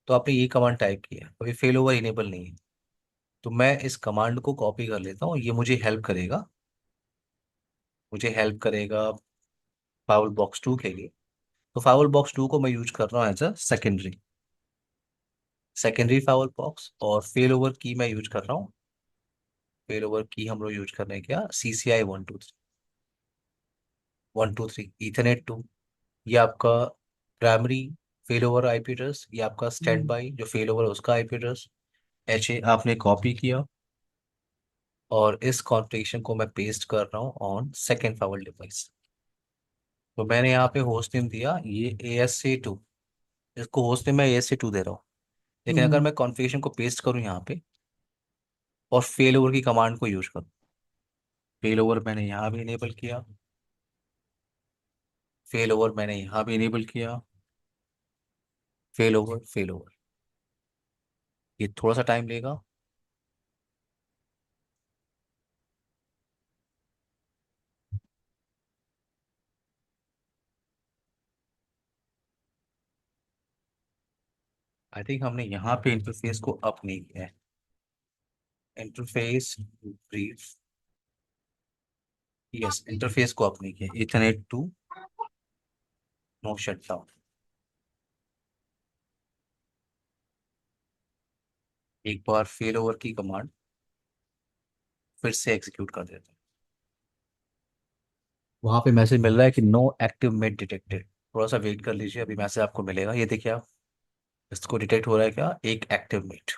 S1: तो आपने ये कमांड टाइप किया, अभी फेल ओवर इनेबल नहीं है। तो मैं इस कमांड को कॉपी कर लेता हूँ, ये मुझे हेल्प करेगा फाउल बॉक्स 2 के लिए। तो फाउल बॉक्स 2 को मैं यूज कर रहा हूँ as a secondary firewall box. और फेल ओवर की मैं यूज कर रहा हूँ, फेल ओवर की हम लोग यूज कर रहे हैं क्या, CCI 123 ईथरनेट 2। ये आपका primary fail over IP address, ये आपका स्टैंड
S2: हम्म
S1: बाई जो फेल ओवर उसका आईपी एड्रेस। HA आपने कॉपी किया, और इस कॉन्फ़िगरेशन को मैं पेस्ट कर रहा हूँ ऑन सेकेंड फाइल डिवाइस। तो मैंने यहाँ पे होस्ट नेम दिया ये ASA 2, इसको होस्ट नेम मैं ASA 2 दे रहा हूँ। लेकिन अगर
S2: हम्म
S1: मैं कॉन्फ़िगरेशन को पेस्ट करूँ यहाँ पे और फेल ओवर की कमांड को यूज करूँ, फेल ओवर मैंने यहाँ भी इनेबल किया, फेल ओवर मैंने यहाँ भी इनेबल किया, फेल ओवर, ये थोड़ा सा टाइम लेगा। आई थिंक हमने यहाँ पे इंटरफेस को अप नहीं किया है। इंटरफेस ब्रीफ, यस इंटरफेस को अप नहीं किया, Ethernet two no shutdown. एक बार फेल ओवर की कमांड फिर से एग्जीक्यूट कर देते हैं। वहां पे मैसेज मिल रहा है कि नो एक्टिव मेट डिटेक्टेड। थोड़ा सा वेट कर लीजिए, अभी मैसेज आपको मिलेगा। ये देखिए आप, इसको डिटेक्ट हो रहा है क्या, एक एक्टिव मेट।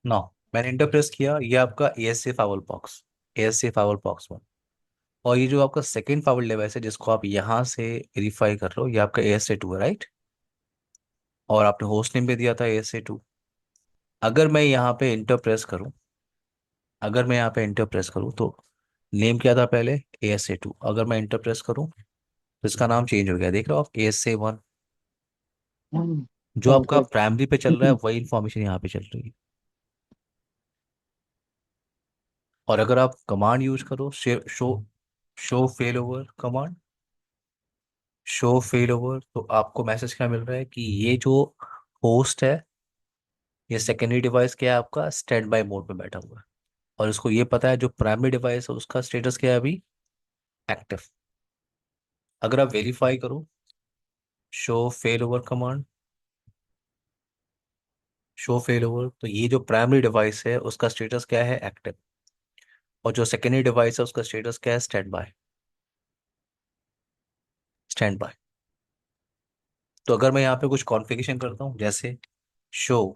S1: नो, मैंने इंटर प्रेस किया, ये आपका A S C firewall box, A S C firewall box 1। और ये जो आपका सेकंड फावल डिवाइस है जिसको आप यहाँ से वेरीफाई कर रहे हो, ये आपका ए एस ए टू है, राइट। और आपने होस्ट नेम भी दिया था ए एस ए टू। अगर मैं यहाँ पे इंटर प्रेस करूँ, अगर मैं यहाँ पे इंटर प्रेस करूँ तो नेम क्या था पहले, ए एस ए टू। अगर मैं इंटर प्रेस करूँ तो इसका नाम चेंज हो गया, देख रहे हो आप, ए एस ए वन।
S2: हम्म।
S1: जो आपका
S2: करेक्ट।
S1: प्राइमरी पे चल रहा है वही इंफॉर्मेशन यहाँ पे चल रही है। और अगर आप कमांड यूज करो, show show fail over command, show fail over, तो आपको मैसेज क्या मिल रहा है कि ये जो होस्ट है, ये सेकेंडरी डिवाइस क्या है आपका, स्टैंड बाय मोड में बैठा हुआ है। और इसको ये पता है जो प्राइमरी डिवाइस है उसका स्टेटस क्या है अभी, एक्टिव। अगर आप वेरीफाई करो, show fail over command, show fail over, तो ये जो प्राइमरी डिवाइस है उसका स्टेटस क्या है, एक्टिव। और जो सेकेंडरी डिवाइस है उसका स्टेटस क्या है, स्टैंड बाय, स्टैंड बाय। तो अगर मैं यहाँ पे कुछ कॉन्फ़िगरेशन करता हूँ, जैसे शो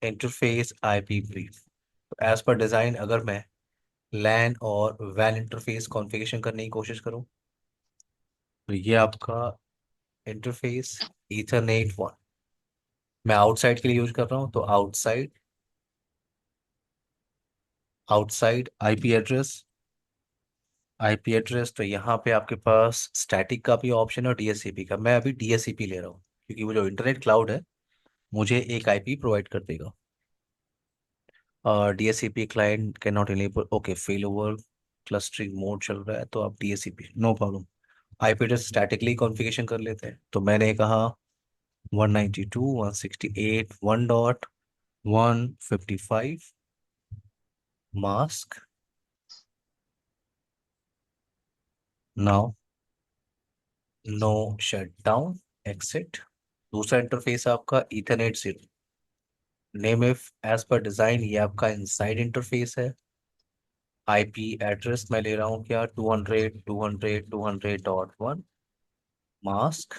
S1: इंटरफेस आईपी ब्रीफ, तो एज पर डिज़ाइन अगर मैं लैन और वैन इंटरफेस कॉन्फ़िगरेशन करने की कोशिश करूँ, तो ये आपका इंटरफेस ईथरनेट वन, मैं आउटसाइड के लिए यूज कर रहा हूँ, तो outside, outside IP address, IP address. तो यहाँ पे आपके पास स्टैटिक का भी ऑप्शन है और डीएससीपी का। मैं अभी डीएससीपी ले रहा हूँ क्योंकि वो जो इंटरनेट क्लाउड है मुझे एक आईपी प्रोवाइड कर देगा। DSCP client can not enable, okay fail over clustering mode चल रहा है, तो आप DSCP no problem. IP address statically configuration कर लेते हैं। तो मैंने कहा 192.168.1.155 mask, now no shutdown, exit. दूसरा इंटरफेस आपका इथरनेट से, name if as per design, ये आपका इनसाइड इंटरफेस है। आईपी एड्रेस मैं ले रहा हूँ क्या, 200.200.200.1, मास्क,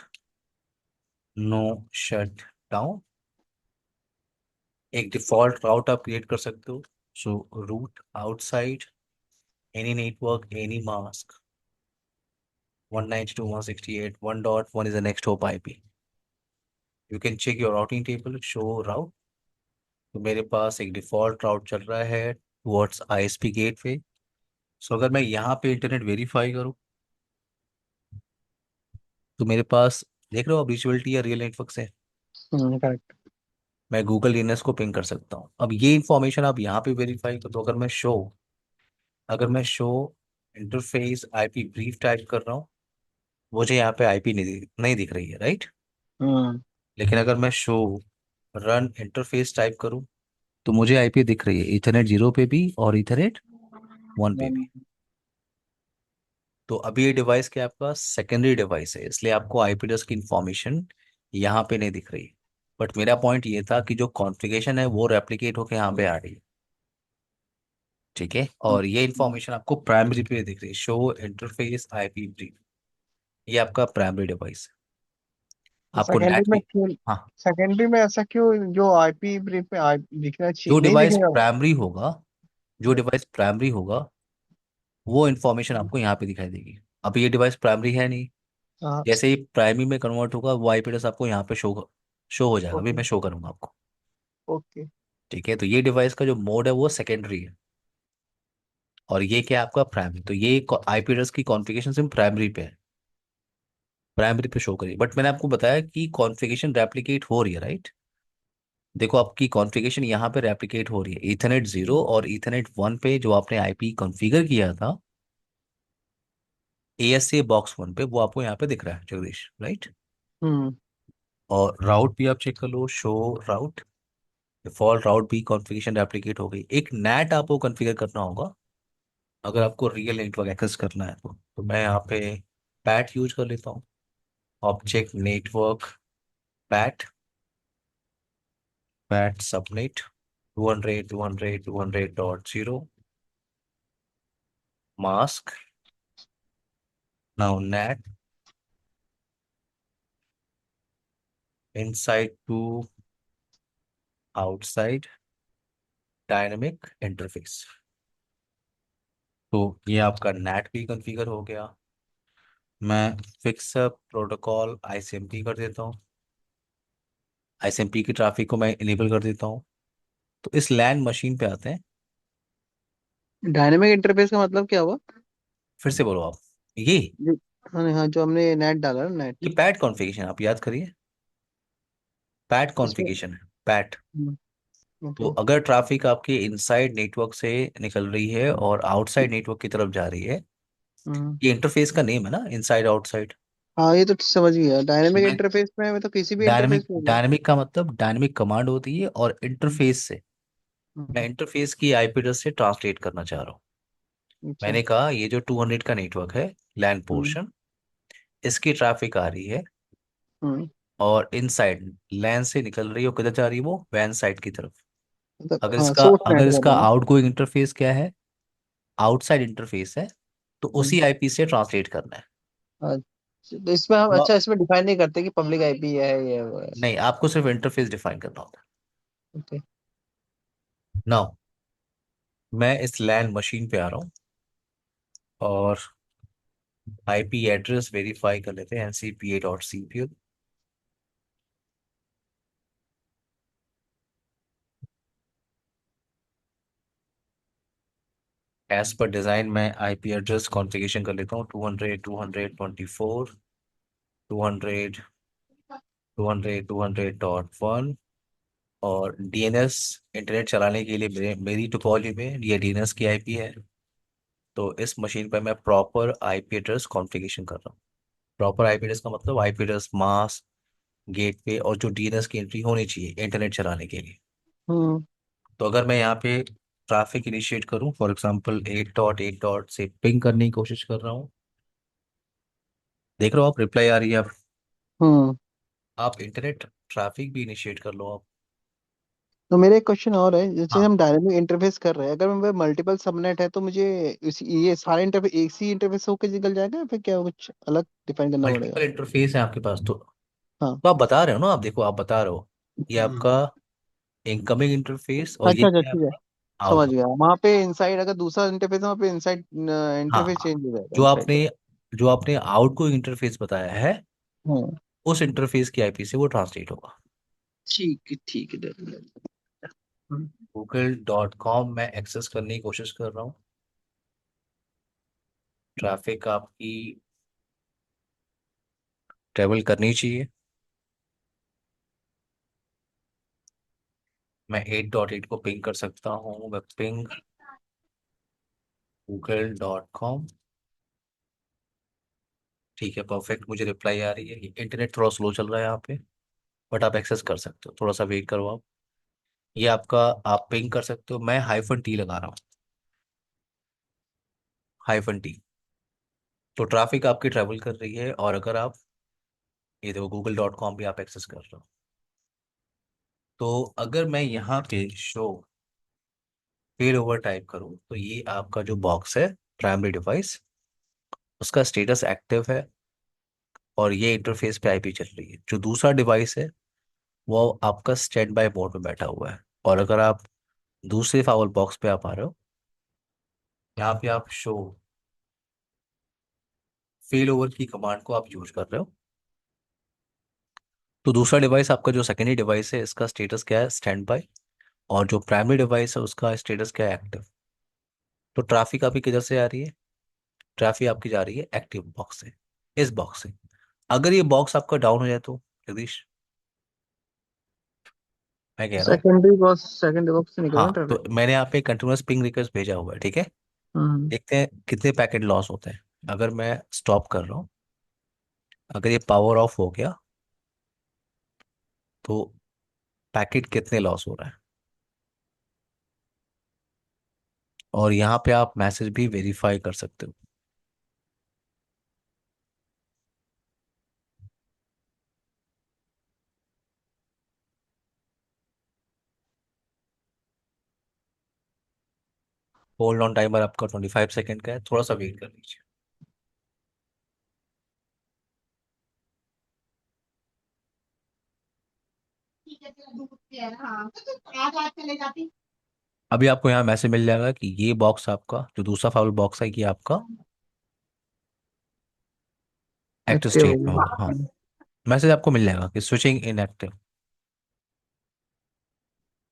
S1: नो शट डाउन। एक डिफॉल्ट राउट आप क्रिएट कर सकते हो, so route outside any network any mask 192.168.1.1 is the next hop IP. You can check your routing table, show route। तो मेरे पास एक डिफॉल्ट राउट चल रहा है टुवर्ड्स आईएसपी गेटवे। सो अगर मैं यहाँ पे इंटरनेट वेरीफाई करूँ तो मेरे पास, देख रहे हो आप, रीचेबिलिटी या रियल नेटवर्क से
S2: करेक्ट।
S1: मैं गूगल डीएनएस को पिंग कर सकता हूँ। अब ये इंफॉर्मेशन आप यहाँ पे वेरीफाई कर दो। अगर मैं show interface IP brief type कर रहा हूँ, मुझे यहाँ पे आईपी नहीं दिख रही है, राइट।
S2: हम्म।
S1: लेकिन अगर मैं शो रन इंटरफेस टाइप करूँ तो मुझे आईपी दिख रही है, इथरनेट जीरो पे भी और इथरनेट वन पे भी। तो अभी ये डिवाइस क्या है, आपका सेकेंडरी डिवाइस है, इसलिए आपको आईपी एड्रेस की इंफॉर्मेशन यहाँ पे नहीं दिख रही। बट मेरा पॉइंट ये था कि जो कॉन्फ़िगरेशन है वो रेप्लिकेट होकर यहाँ पे आ रही है, ठीक है। और ये इंफॉर्मेशन आपको प्राइमरी पे दिख रही है, शो इंटरफेस आईपी ब्रीफ। ये आपका प्राइमरी डिवाइस है, आपको
S2: सेकेंडरी
S1: नैट
S2: में
S1: भी।
S2: क्यों?
S1: हाँ,
S2: सेकेंडरी में ऐसा क्यों, जो आईपी ब्रीफ पे दिखना
S1: जो
S2: चाहिए नहीं
S1: डिवाइस
S2: दिखेगा?
S1: प्राइमरी होगा, जो डिवाइस प्राइमरी होगा वो इन्फॉर्मेशन आपको यहाँ पे दिखाई देगी। अब ये डिवाइस प्राइमरी है नहीं,
S2: हाँ।
S1: जैसे ही प्राइमरी में कन्वर्ट होगा वो आईपी एड्रेस आपको यहाँ पे शो हो जाएगा। अभी
S2: ओके।
S1: मैं शो करूंगा आपको,
S2: ओके।
S1: ठीक है। तो ये डिवाइस का जो मोड है वो सेकेंडरी है और ये क्या है आपका प्राइमरी। तो ये आईपी एड्रेस की कॉन्फ़िगरेशन सिर्फ प्राइमरी पे है। प्राइमरी पे शो करिए, बट मैंने आपको बताया कि कॉन्फ़िगरेशन रेप्लिकेट हो रही है, राइट। देखो आपकी कॉन्फ़िगरेशन यहाँ पे रेप्लिकेट हो रही है, ईथरनेट 0 और ईथरनेट 1 पे जो आपने आईपी कॉन्फ़िगर किया था ASA बॉक्स 1 पे, वो आपको यहाँ पे दिख रहा है जगदीश, राइट।
S2: हम्म।
S1: और राउट भी आप चेक कर लो, शो राउट, डिफॉल्ट राउट भी कॉन्फ़िगरेशन रेप्लिकेट हो गई। एक नैट आपको कॉन्फ़िगर करना होगा अगर आपको रियल नेटवर्क एक्सेस करना है तो मैं यहाँ पे पैट यूज कर लेता हूँ, object network PAT, PAT subnet 200.200.200.0 mask, now NAT inside to outside dynamic interface. तो ये आपका नेट भी कॉन्फ़िगर हो गया। मैं फिक्स प्रोटोकॉल ICMP कर देता हूँ, ICMP की ट्रैफिक को मैं इनेबल कर देता हूँ। तो इस लैंड मशीन पे आते हैं।
S2: डायनेमिक इंटरफेस का मतलब क्या हुआ?
S1: फिर से बोलो आप, ये
S2: हाँ हाँ, जो हमने नेट डाला ना,
S1: ये
S2: नेट।
S1: पैट कॉन्फ़िगरेशन आप याद करिए, पैट
S2: इसमें।
S1: कॉन्फ़िगरेशन है पैट। तो
S2: ओके।
S1: अगर ट्रैफिक आपके इनसाइड नेटवर्क से निकल रही है और आउटसाइड नेटवर्क की तरफ जा रही है,
S2: हम्म।
S1: ये इंटरफेस का नेम है ना, इनसाइड आउटसाइड।
S2: हाँ, ये तो समझ गया, डायनेमिक
S1: मैं
S2: इंटरफेस में मैं तो किसी भी इंटरफेस
S1: डायनेमिक
S2: में होगा।
S1: डायनेमिक का मतलब डायनेमिक कमांड होती है, और
S2: हम्म,
S1: इंटरफेस से मैं
S2: हम्म,
S1: इंटरफेस की आईपी एड्रेस से ट्रांसलेट करना चाह रहा हूँ।
S2: अच्छा।
S1: मैंने कहा ये जो 200 का नेटवर्क है, लैन
S2: हम्म,
S1: पोर्शन, इसकी ट्रैफिक आ रही है
S2: हम्म।
S1: और इनसाइड लैन से निकल रही है, और किधर जा रही है, वो वैन साइड की तरफ।
S2: मतलब
S1: अगर
S2: हाँ,
S1: इसका
S2: सोर्स नेट
S1: अगर
S2: कर
S1: इसका
S2: रहा हूँ।
S1: आउटगोइंग इंटरफेस क्या है, आउटसाइड इंटरफेस है, तो
S2: हम्म,
S1: उसी आईपी से ट्रांसलेट करना है।
S2: अच्छा, तो इसमें हम,
S1: तो
S2: अच्छा, इसमें डिफाइन नहीं करते कि पब्लिक आईपी है ये वो है।
S1: नहीं, आपको सिर्फ इंटरफेस डिफाइन करना होता
S2: ओके।
S1: है। नाउ मैं इस लैन मशीन पे आ रहा हूँ और आईपी एड्रेस वेरीफाई कर लेते हैं, ncpa.cpu। एज पर डिज़ाइन मैं आईपी एड्रेस कॉन्फ़िगरेशन कर लेता हूँ, 200.200.24, 200, 200.200.1। और डीएनएस इंटरनेट चलाने के लिए मेरी टोपोलॉजी में ये डीएनएस की आईपी है। तो इस मशीन पर मैं प्रॉपर आईपी एड्रेस कॉन्फ़िगरेशन कर रहा हूँ। प्रॉपर आईपी एड्रेस का मतलब आईपी एड्रेस मास्क, गेटवे, और जो डीएनएस की एंट्री होनी चाहिए इंटरनेट चलाने के लिए।
S2: हम्म,
S1: तो अगर मैं यहाँ पे ट्रैफिक इनिशिएट करूँ, फॉर एग्जांपल 8.8 से पिंग करने की कोशिश कर रहा हूँ, देख रहे हो आप रिप्लाई आ रही है।
S2: हम्म।
S1: आप इंटरनेट ट्रैफिक भी इनिशिएट कर लो आप।
S2: तो मेरा एक क्वेश्चन और है, जैसे
S1: हाँ,
S2: हम डायनेमिक इंटरफेस कर रहे हैं, अगर मेरे मल्टीपल सबनेट है तो मुझे ये सारे इंटरफेस एक सी इंटरफेस होकर निकल जाएगा, या फिर क्या कुछ अलग डिफाइन करना पड़ेगा?
S1: मल्टीपल इंटरफेस है आपके पास
S2: हाँ।
S1: तो आप बता रहे हो ना, आप देखो आप बता रहे हो, ये आपका
S2: हम्म।
S1: इनकमिंग इंटरफेस और
S2: अच्छा
S1: ये
S2: अच्छा,
S1: है
S2: ठीक है।
S1: आपका
S2: समझ
S1: आउटगोइंग।
S2: गया, वहाँ पे इनसाइड अगर दूसरा इंटरफेस है, वहाँ पे इनसाइड
S1: हाँ
S2: इंटरफेस
S1: हाँ,
S2: चेंज हो जाएगा
S1: जो
S2: इनसाइड
S1: आपने
S2: का।
S1: जो आपने आउटगोइंग इंटरफेस बताया है,
S2: हम्म।
S1: उस इंटरफेस की आईपी से वो ट्रांसलेट होगा।
S2: ठीक है, ठीक है, हम्म,
S1: google.com मैं एक्सेस करने की कोशिश कर रहा हूँ। ट्रैफिक आपकी ट्रेवल करनी चाहिए। मैं 8.8 को पिंग कर सकता हूँ, मैं पिंग google.com। ठीक है, परफेक्ट, मुझे रिप्लाई आ रही है। इंटरनेट थोड़ा स्लो चल रहा है यहाँ पे, बट आप एक्सेस कर सकते हो, थोड़ा सा वेट करो आप। ये आपका, आप पिंग कर सकते हो। मैं -T लगा रहा हूँ, -T। तो ट्रैफिक आपकी ट्रैवल कर रही है, और अगर आप ये देखो google.com भी आप एक्सेस कर रहे हो। तो अगर मैं यहाँ पे शो फेल ओवर टाइप करूँ, तो ये आपका जो बॉक्स है प्राइमरी डिवाइस, उसका स्टेटस एक्टिव है, और ये इंटरफेस पे आईपी चल रही है। जो दूसरा डिवाइस है वो आपका स्टैंड बाय मोड में बैठा हुआ है। और अगर आप दूसरे फावर बॉक्स पे आप आ रहे हो, यहाँ पे आप शो फेल ओवर की कमांड को आप यूज कर रहे हो, तो दूसरा डिवाइस आपका जो सेकेंडरी डिवाइस है, इसका स्टेटस क्या है, स्टैंड बाय। और जो प्राइमरी डिवाइस है उसका स्टेटस क्या है, एक्टिव। तो ट्रैफिक आपकी किधर से आ रही है, ट्रैफिक आपकी जा रही है एक्टिव बॉक्स से, इस बॉक्स से। अगर ये बॉक्स आपका डाउन हो जाए तो जगदीश, मैं कह रहा हूँ।
S2: सेकेंडरी बॉक्स से निकलना
S1: हाँ,
S2: ट्रैफिक।
S1: तो मैंने यहाँ पे कंटिन्यूअस पिंग रिक्वेस्ट भेजा हुआ है, ठीक है।
S2: हम्म।
S1: देखते हैं कितने पैकेट लॉस होते हैं। अगर मैं स्टॉप कर रहा हूँ, अगर ये पावर ऑफ हो गया, तो पैकेट कितने लॉस हो रहा है। और यहाँ पे आप मैसेज भी वेरीफाई कर सकते हो। होल्ड ऑन टाइमर आपका 25 सेकेंड का है, थोड़ा सा वेट कर लीजिए। अभी आपको यहाँ मैसेज मिल जाएगा कि ये बॉक्स आपका, जो दूसरा फाउल बॉक्स है, ये आपका एक्टिव
S2: एक्टिव हो
S1: स्टेट में होगा। हाँ,
S2: गया।
S1: मैसेज आपको मिल जाएगा कि स्विचिंग इन एक्टिव।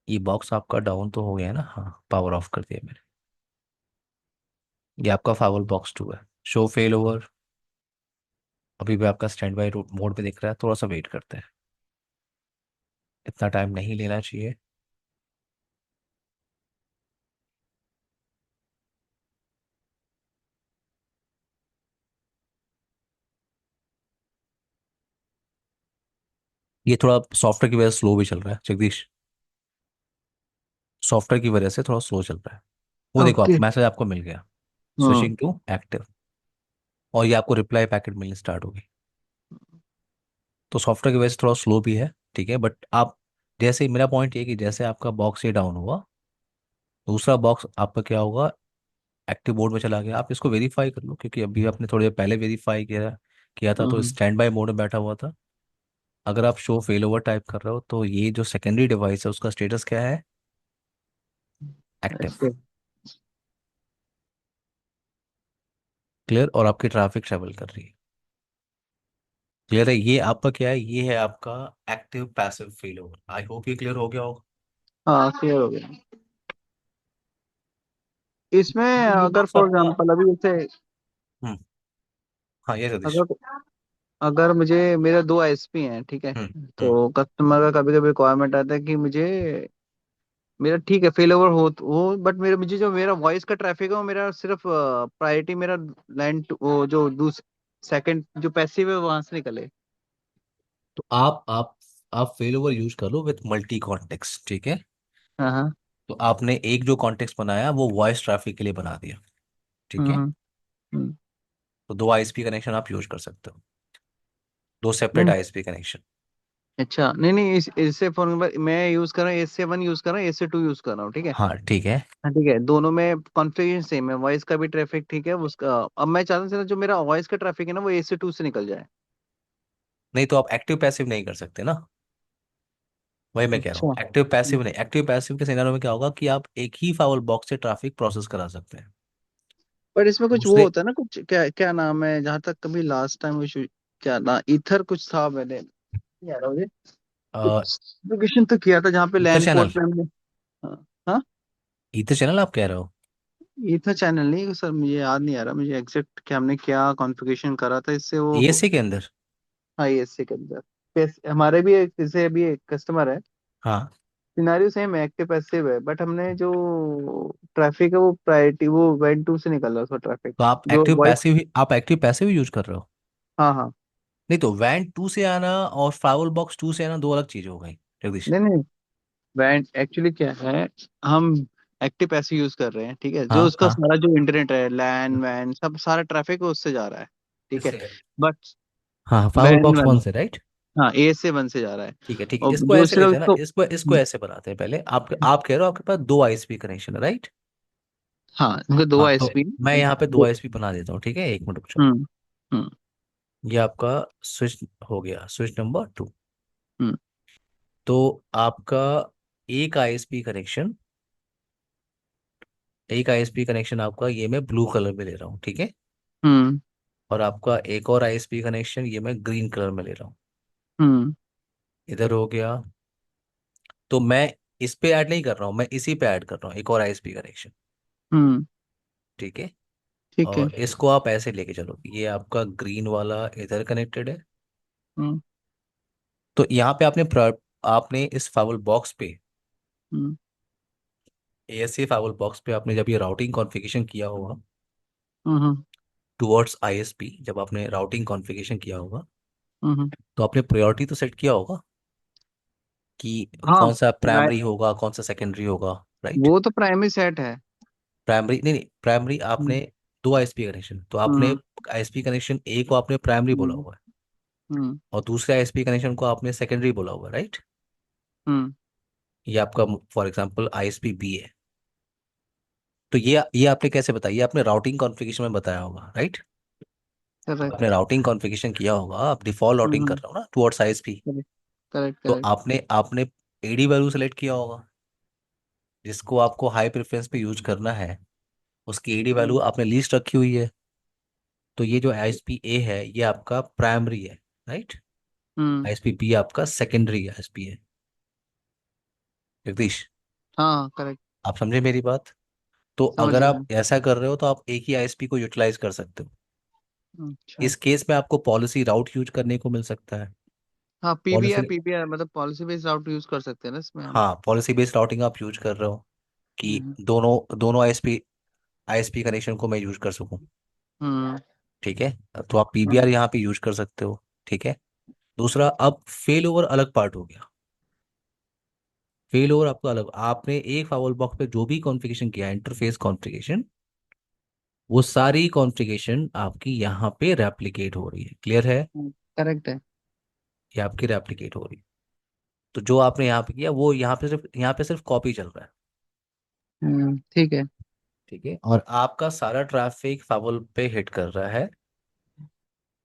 S1: ये बॉक्स आपका डाउन तो हो गया है ना। हाँ, पावर ऑफ कर दिया मैंने। ये आपका फाउल बॉक्स 2 है। Show fail over. अभी भी आपका स्टैंड बाई मोड पे दिख रहा है, थोड़ा सा वेट करते हैं। इतना टाइम नहीं लेना चाहिए। ये थोड़ा सॉफ्टवेयर की वजह से स्लो भी चल रहा है जगदीश। सॉफ्टवेयर की वजह से थोड़ा स्लो चल रहा है। वो देखो, आप
S2: ओके।
S1: मैसेज आपको मिल गया,
S2: हाँ।
S1: Switching to active. और ये आपको रिप्लाई पैकेट मिलने स्टार्ट होगी। तो सॉफ्टवेयर की वजह से थोड़ा स्लो भी है, ठीक है। बट आप, जैसे मेरा पॉइंट ये है कि जैसे आपका बॉक्स ये डाउन हुआ, दूसरा बॉक्स आपका क्या होगा, एक्टिव मोड में चला गया। आप इसको वेरीफाई कर लो, क्योंकि अभी आपने थोड़ी देर पहले वेरीफाई किया किया था, तो
S2: हम्म।
S1: स्टैंड बाय मोड में बैठा हुआ था। अगर आप शो फेल ओवर टाइप कर रहे हो, तो ये जो सेकेंडरी डिवाइस है उसका स्टेटस क्या है, एक्टिव।
S2: एक्टिव।
S1: क्लियर। और आपकी ट्रैफिक ट्रेवल कर रही है। क्लियर है। ये आपका क्या है, ये है आपका active passive fail over. I hope ये क्लियर हो गया होगा।
S2: हाँ, क्लियर हो गया। इसमें
S1: तो ये
S2: अगर
S1: बॉक्स
S2: फॉर
S1: आपका।
S2: एग्जांपल अभी जैसे,
S1: हम्म। हाँ, ये सतीश।
S2: अगर अगर मुझे मेरे दो आईएसपी हैं, ठीक है,
S1: हम्म। हम्म।
S2: तो कस्टमर का कभी कभी रिक्वायरमेंट आता है कि मुझे मेरा ठीक है फेल ओवर हो, बट मेरे मुझे जो मेरा वॉइस का ट्रैफिक है वो मेरा सिर्फ प्रायोरिटी मेरा लाइन वो जो दूस सेकंड जो पैसिव है वहां से निकले।
S1: तो आप फेल ओवर यूज कर लो विथ मल्टी कॉन्टेक्स्ट, ठीक है।
S2: हाँ हाँ।
S1: तो आपने एक जो कॉन्टेक्स्ट बनाया वो वॉइस ट्रैफिक के लिए बना दिया, ठीक है।
S2: हम्म। हम्म।
S1: तो दो आईएसपी कनेक्शन आप यूज कर सकते हो, दो सेपरेट
S2: नहीं।
S1: ISP connection.
S2: अच्छा, नहीं नहीं, इससे फॉर एग्जाम्पल मैं यूज कर रहा हूँ एस से 1 यूज कर रहा हूँ एस से 2 यूज कर रहा हूँ, ठीक है।
S1: हाँ, ठीक है।
S2: हाँ ठीक है, दोनों में कॉन्फ़िगरेशन सेम है, वॉइस का भी ट्रैफिक ठीक है उसका। अब मैं चाहता हूँ जो मेरा वॉइस का ट्रैफिक है ना वो एस से 2 से निकल जाए।
S1: नहीं तो आप एक्टिव पैसिव नहीं कर सकते ना। वही मैं कह रहा हूँ,
S2: अच्छा।
S1: एक्टिव पैसिव नहीं। एक्टिव पैसिव के सिनेरियो में क्या होगा कि आप एक ही फाउल बॉक्स से ट्रैफिक प्रोसेस करा सकते हैं।
S2: पर इसमें कुछ वो
S1: दूसरे
S2: होता है ना, कुछ क्या क्या नाम है, जहां तक कभी लास्ट टाइम क्या ना ईथर कुछ था, मैंने नहीं आ रहा मुझे। कुछ एप्लीकेशन तो किया था जहाँ पे
S1: ईथर
S2: लैन
S1: चैनल।
S2: पोर्ट पे हमने। हाँ। हाँ।
S1: ईथर चैनल आप कह रहे हो।
S2: ईथर चैनल नहीं सर, मुझे याद नहीं आ रहा मुझे एग्जैक्ट क्या हमने क्या कॉन्फ़िगरेशन करा था इससे वो।
S1: एएससी के अंदर।
S2: आईएससी के अंदर हमारे भी एक जैसे अभी एक कस्टमर है,
S1: हाँ,
S2: सिनारियो सेम है, एक्टिव पैसिव है, बट हमने जो ट्रैफिक है वो प्रायोरिटी वो वेन टू से निकल रहा है उसका ट्रैफिक।
S1: तो
S2: जो वॉइस।
S1: आप एक्टिव पैसिव यूज कर रहे हो।
S2: हाँ हाँ।
S1: नहीं तो वैन टू से आना और फाइवल बॉक्स टू से आना दो अलग चीजें हो गई जगदीश।
S2: नहीं नहीं, वैन एक्चुअली क्या है, हम एक्टिव पैसिव यूज कर रहे हैं, ठीक है, जो
S1: हाँ,
S2: उसका
S1: हाँ।
S2: सारा जो इंटरनेट है लैन वैन सब सारा ट्रैफिक उससे जा रहा है, ठीक है।
S1: इससे है।
S2: बट
S1: हाँ, फाइवल
S2: वैन
S1: बॉक्स वन
S2: वन,
S1: से, राइट।
S2: हाँ ए से 1 से जा रहा है।
S1: ठीक है, ठीक है,
S2: और
S1: इसको ऐसे
S2: दूसरा
S1: लेते हैं ना,
S2: उसको।
S1: इसको ऐसे बनाते हैं पहले। आप कह रहे हो आपके पास दो आईएसपी कनेक्शन है, राइट।
S2: हाँ, उनके दो
S1: हाँ, तो
S2: आईएसपी।
S1: मैं यहाँ पे दो आईएसपी बना देता हूँ, ठीक है। एक मिनट रुक जाओ।
S2: हम्म। हम्म।
S1: ये आपका स्विच हो गया, स्विच नंबर 2।
S2: हम्म।
S1: तो आपका एक आईएसपी कनेक्शन, आपका ये मैं ब्लू कलर में ले रहा हूँ, ठीक है।
S2: हम्म।
S1: और आपका एक और आईएसपी कनेक्शन ये मैं ग्रीन कलर में ले रहा हूँ।
S2: हम्म।
S1: इधर हो गया। तो मैं इस पे ऐड नहीं कर रहा हूँ, मैं इसी पे ऐड कर रहा हूँ एक और आईएसपी कनेक्शन,
S2: हम्म।
S1: ठीक है।
S2: ठीक है।
S1: और इसको आप ऐसे लेके चलो, ये आपका ग्रीन वाला इधर कनेक्टेड है,
S2: हम्म।
S1: तो यहाँ पे आपने इस फाइवल बॉक्स पे,
S2: हम्म।
S1: एएसए फाइवल बॉक्स पे आपने जब ये राउटिंग कॉन्फ़िगरेशन किया होगा
S2: हम्म।
S1: टुवर्ड्स आईएसपी, जब आपने राउटिंग कॉन्फ़िगरेशन किया होगा
S2: हम्म।
S1: तो आपने प्रायोरिटी तो सेट किया होगा कि
S2: हाँ।
S1: कौन सा
S2: प्राइ-
S1: प्राइमरी होगा कौन सा सेकेंडरी होगा, राइट?
S2: वो तो प्राइमरी सेट है।
S1: प्राइमरी नहीं नहीं, प्राइमरी
S2: हम्म।
S1: आपने दो आईएसपी कनेक्शन, तो आपने
S2: हम्म।
S1: आईएसपी कनेक्शन ए को आपने प्राइमरी बोला
S2: हम्म।
S1: हुआ है
S2: हम्म।
S1: और दूसरे आईएसपी कनेक्शन को आपने सेकेंडरी बोला हुआ है, राइट?
S2: हम्म।
S1: ये आपका फॉर एग्जांपल आईएसपी बी है। तो ये आपने कैसे बताया? ये आपने राउटिंग कॉन्फ़िगरेशन में बताया होगा, राइट? आपने
S2: करेक्ट।
S1: राउटिंग कॉन्फ़िगरेशन किया होगा, आप डिफ़ॉल्ट राउटिंग कर
S2: हम्म।
S1: रहे हो ना टुवर्ड्स आईएसपी।
S2: करेक्ट करेक्ट
S1: तो
S2: करेक्ट।
S1: आपने आपने एडी वैल्यू सेलेक्ट किया होगा जिसको आपको हाई प्रेफरेंस पे यूज करना है, उसकी एडी वैल्यू
S2: हम्म।
S1: आपने लीस्ट रखी हुई है। तो ये जो आईएसपी ए है ये आपका प्राइमरी है, राइट?
S2: हम्म।
S1: आईएसपी बी आपका सेकेंडरी आईएसपी है। जगदीश,
S2: हाँ करेक्ट।
S1: आप समझे मेरी बात? तो
S2: समझ
S1: अगर
S2: गया।
S1: आप ऐसा कर रहे हो तो आप एक ही आईएसपी को यूटिलाइज कर सकते हो।
S2: अच्छा।
S1: इस केस में आपको पॉलिसी राउट यूज करने को मिल सकता है।
S2: हाँ, पीबीआई
S1: पॉलिसी,
S2: पीबीआई मतलब पॉलिसी बेस्ड राउट यूज कर सकते हैं ना इसमें हम।
S1: हाँ, पॉलिसी बेस्ड राउटिंग आप यूज कर रहे हो कि
S2: हम्म।
S1: दोनों दोनों आईएसपी आईएसपी कनेक्शन को मैं यूज कर सकूं,
S2: हम्म।
S1: ठीक है? तो आप पीबीआर
S2: हम्म।
S1: यहाँ पे यूज कर सकते हो, ठीक है? दूसरा, अब फेल ओवर अलग पार्ट हो गया। फेल ओवर आपका अलग, आपने एक फाइल बॉक्स पे जो भी कॉन्फ़िगरेशन किया इंटरफेस कॉन्फ़िगरेशन, वो सारी कॉन्फ़िगरेशन आपकी यहाँ पे रेप्लिकेट हो रही है। क्लियर है?
S2: करेक्ट है।
S1: ये आपकी रेप्लिकेट हो रही है। तो जो आपने यहाँ पे किया वो यहाँ पे सिर्फ कॉपी चल रहा है,
S2: ठीक है।
S1: ठीक है? और आपका सारा ट्रैफिक फाइल पे हिट कर रहा है।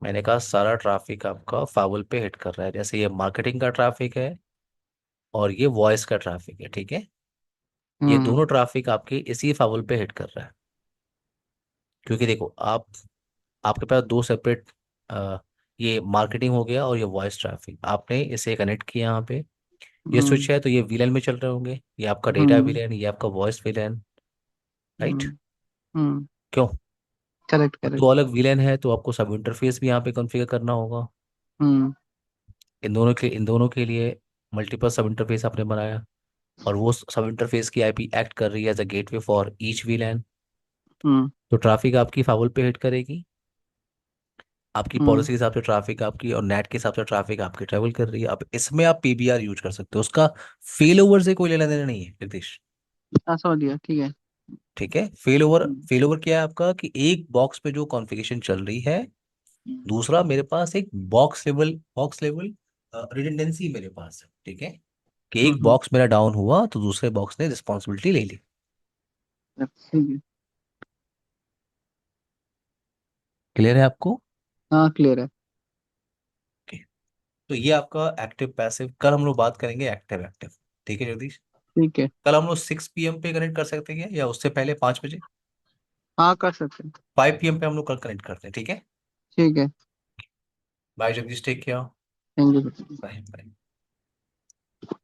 S1: मैंने कहा सारा ट्रैफिक आपका फाइल पे हिट कर रहा है, जैसे ये मार्केटिंग का ट्रैफिक है और ये वॉइस का ट्रैफिक है, ठीक है? ये
S2: हम्म।
S1: दोनों ट्रैफिक आपके इसी फाइल पे हिट कर रहा है। क्योंकि देखो आपके पास दो सेपरेट, ये मार्केटिंग हो गया और ये वॉइस ट्रैफिक आपने इसे कनेक्ट किया यहाँ पे। ये
S2: हम्म।
S1: स्विच है तो ये वीलैन में चल रहे होंगे, ये आपका डेटा
S2: हम्म।
S1: वीलैन, ये आपका वॉइस वीलैन, राइट?
S2: हम्म। हम्म।
S1: क्यों?
S2: करेक्ट
S1: अब दो
S2: करेक्ट।
S1: अलग वीलैन है तो आपको सब इंटरफेस भी यहाँ पे कॉन्फ़िगर करना होगा।
S2: हम्म।
S1: इन दोनों के लिए मल्टीपल सब इंटरफेस आपने बनाया और वो सब इंटरफेस की आईपी एक्ट कर रही है as a gateway for each VLAN.
S2: Hmm.
S1: तो ट्रैफिक आपकी फाइल पे हिट करेगी, आपकी
S2: हम्म।
S1: पॉलिसी के हिसाब से ट्रैफिक आपकी और नेट के हिसाब से ट्रैफिक आपकी ट्रेवल कर रही है। अब इसमें आप पीबीआर यूज कर सकते हो, उसका फेल ओवर से कोई लेना देना नहीं है जगदीश,
S2: हाँ समझ गया, ठीक है।
S1: ठीक है? फेल ओवर,
S2: हम्म।
S1: फेल ओवर क्या है आपका कि एक बॉक्स पे जो कॉन्फ़िगरेशन चल रही है,
S2: हम्म।
S1: दूसरा मेरे पास एक बॉक्स लेवल रिडंडेंसी मेरे पास है, ठीक है? कि एक
S2: हम्म।
S1: बॉक्स मेरा डाउन हुआ तो दूसरे बॉक्स ने रिस्पॉन्सिबिलिटी ले ली।
S2: ठीक है।
S1: क्लियर है आपको?
S2: हाँ क्लियर है।
S1: Okay. तो ये आपका एक्टिव पैसिव, कल हम लोग बात करेंगे एक्टिव एक्टिव, ठीक है जगदीश?
S2: ठीक है।
S1: कल हम लोग 6 PM पे कनेक्ट कर सकते हैं या उससे पहले 5 बजे?
S2: हाँ कर सकते हैं।
S1: 5 PM पे हम लोग कल कनेक्ट करते हैं, ठीक है?
S2: ठीक है।
S1: Bye Jagdish, take care.
S2: Thank you.
S1: Bye bye.